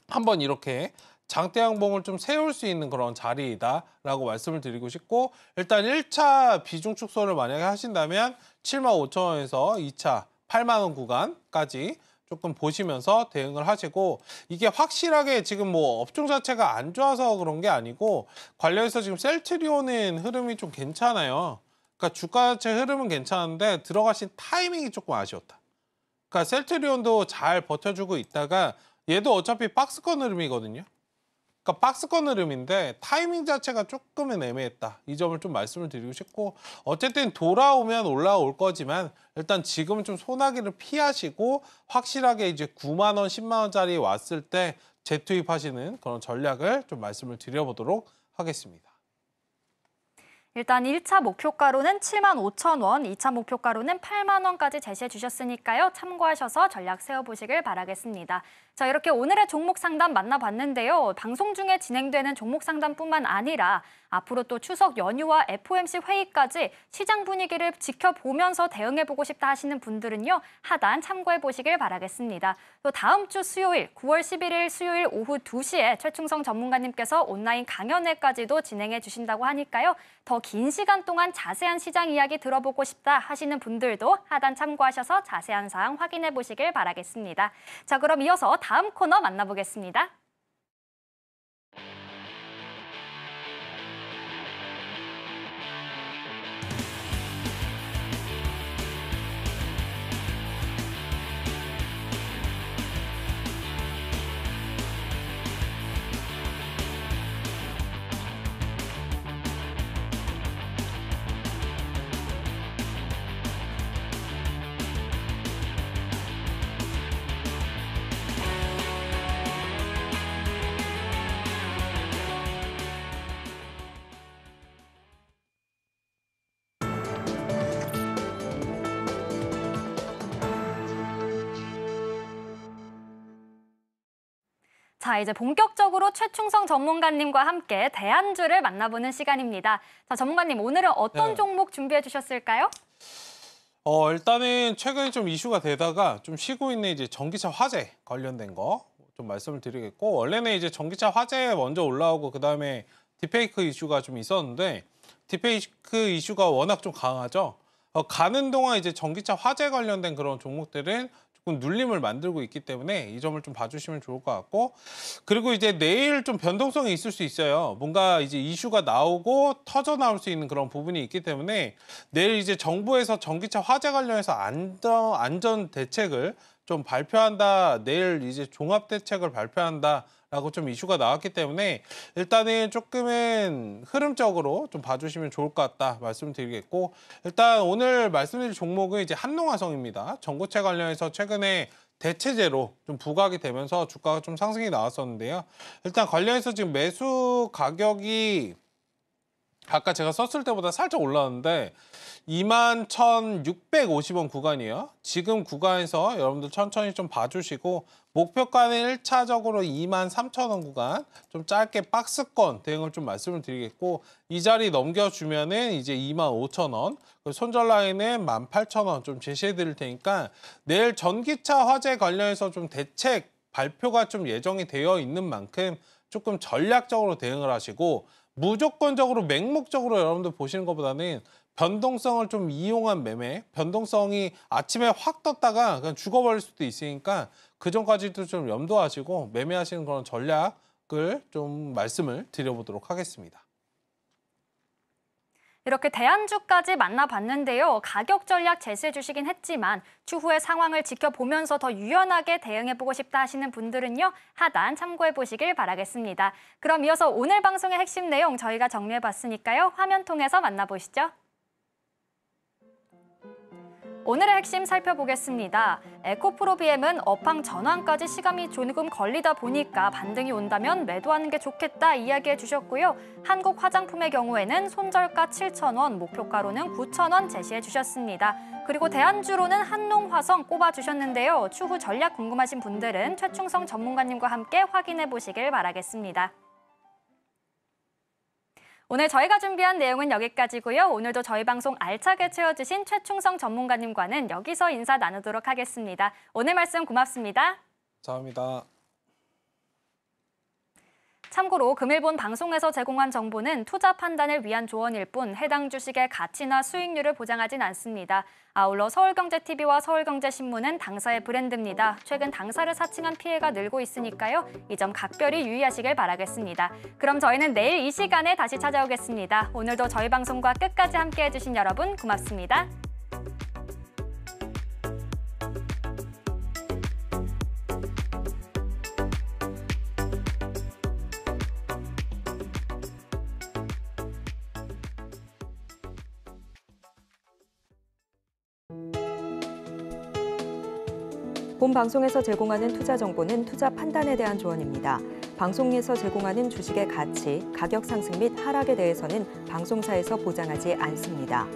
한번 이렇게 장대 양봉을 좀 세울 수 있는 그런 자리이다라고 말씀을 드리고 싶고 일단 1차 비중 축소를 만약에 하신다면 75,000원에서 2차 8만 원 구간까지 조금 보시면서 대응을 하시고 이게 확실하게 지금 뭐 업종 자체가 안 좋아서 그런 게 아니고 관련해서 지금 셀트리온은 흐름이 좀 괜찮아요. 그러니까 주가 자체 흐름은 괜찮은데 들어가신 타이밍이 조금 아쉬웠다. 그러니까 셀트리온도 잘 버텨주고 있다가 얘도 어차피 박스권 흐름이거든요. 그러니까 박스권 흐름인데 타이밍 자체가 조금은 애매했다. 이 점을 좀 말씀을 드리고 싶고 어쨌든 돌아오면 올라올 거지만 일단 지금은 좀 소나기를 피하시고 확실하게 이제 9만 원, 10만 원짜리 왔을 때 재투입하시는 그런 전략을 좀 말씀을 드려보도록 하겠습니다. 일단 1차 목표가로는 75,000원, 2차 목표가로는 8만 원까지 제시해 주셨으니까요. 참고하셔서 전략 세워보시길 바라겠습니다. 자, 이렇게 오늘의 종목 상담 만나봤는데요. 방송 중에 진행되는 종목 상담뿐만 아니라 앞으로 또 추석 연휴와 FOMC 회의까지 시장 분위기를 지켜보면서 대응해보고 싶다 하시는 분들은요. 하단 참고해보시길 바라겠습니다. 또 다음 주 수요일 9월 11일 수요일 오후 2시에 최충성 전문가님께서 온라인 강연회까지도 진행해 주신다고 하니까요. 더 긴 시간 동안 자세한 시장 이야기 들어보고 싶다 하시는 분들도 하단 참고하셔서 자세한 사항 확인해 보시길 바라겠습니다. 자, 그럼 이어서 다음 코너 만나보겠습니다. 자, 이제 본격적으로 최충성 전문가님과 함께 대안주를 만나보는 시간입니다. 자, 전문가님, 오늘은 어떤 종목 준비해 주셨을까요? 일단은 최근에 좀 이슈가 되다가 좀 쉬고 있는 이제 전기차 화재 관련된 거 좀 말씀을 드리겠고, 원래는 이제 전기차 화재 먼저 올라오고 그다음에 딥페이크 이슈가 좀 있었는데, 딥페이크 이슈가 워낙 좀 강하죠. 가는 동안 이제 전기차 화재 관련된 그런 종목들은 조금 눌림을 만들고 있기 때문에 이 점을 좀 봐주시면 좋을 것 같고, 그리고 이제 내일 좀 변동성이 있을 수 있어요. 뭔가 이제 이슈가 나오고 터져 나올 수 있는 그런 부분이 있기 때문에 내일 이제 정부에서 전기차 화재 관련해서 안전 대책을 좀 발표한다, 내일 이제 종합 대책을 발표한다라고 좀 이슈가 나왔기 때문에 일단은 조금은 흐름적으로 좀 봐주시면 좋을 것 같다 말씀드리겠고, 일단 오늘 말씀드릴 종목은 이제 한농화성입니다. 전고체 관련해서 최근에 대체제로 좀 부각이 되면서 주가가 좀 상승이 나왔었는데요. 일단 관련해서 지금 매수 가격이 아까 제가 썼을 때보다 살짝 올라왔는데 21,650원 구간이에요. 지금 구간에서 여러분들 천천히 좀 봐주시고, 목표가는 1차적으로 23,000원 구간, 좀 짧게 박스권 대응을 좀 말씀을 드리겠고, 이 자리 넘겨주면은 이제 25,000원, 손절 라인은 18,000원 좀 제시해 드릴 테니까, 내일 전기차 화재 관련해서 좀 대책 발표가 좀 예정이 되어 있는 만큼 조금 전략적으로 대응을 하시고, 무조건적으로 맹목적으로 여러분들 보시는 것보다는 변동성을 좀 이용한 매매, 변동성이 아침에 확 떴다가 그냥 죽어버릴 수도 있으니까 그 전까지도 좀 염두하시고 매매하시는 그런 전략을 좀 말씀을 드려보도록 하겠습니다. 이렇게 대안주까지 만나봤는데요. 가격 전략 제시해 주시긴 했지만 추후의 상황을 지켜보면서 더 유연하게 대응해보고 싶다 하시는 분들은요, 하단 참고해 보시길 바라겠습니다. 그럼 이어서 오늘 방송의 핵심 내용 저희가 정리해봤으니까요. 화면 통해서 만나보시죠. 오늘의 핵심 살펴보겠습니다. 에코프로비엠은 업황 전환까지 시간이 조금 걸리다 보니까 반등이 온다면 매도하는 게 좋겠다 이야기해 주셨고요. 한국화장품의 경우에는 손절가 7,000원, 목표가로는 9,000원 제시해 주셨습니다. 그리고 대안주로는 한농화성 꼽아주셨는데요. 추후 전략 궁금하신 분들은 최충성 전문가님과 함께 확인해 보시길 바라겠습니다. 오늘 저희가 준비한 내용은 여기까지고요. 오늘도 저희 방송 알차게 채워주신 최충성 전문가님과는 여기서 인사 나누도록 하겠습니다. 오늘 말씀 고맙습니다. 감사합니다. 참고로 금일본 방송에서 제공한 정보는 투자 판단을 위한 조언일 뿐 해당 주식의 가치나 수익률을 보장하진 않습니다. 아울러 서울경제TV와 서울경제신문은 당사의 브랜드입니다. 최근 당사를 사칭한 피해가 늘고 있으니까요. 이 점 각별히 유의하시길 바라겠습니다. 그럼 저희는 내일 이 시간에 다시 찾아오겠습니다. 오늘도 저희 방송과 끝까지 함께해 주신 여러분 고맙습니다. 본 방송에서 제공하는 투자 정보는 투자 판단에 대한 조언입니다. 방송에서 제공하는 주식의 가치, 가격 상승 및 하락에 대해서는 방송사에서 보장하지 않습니다.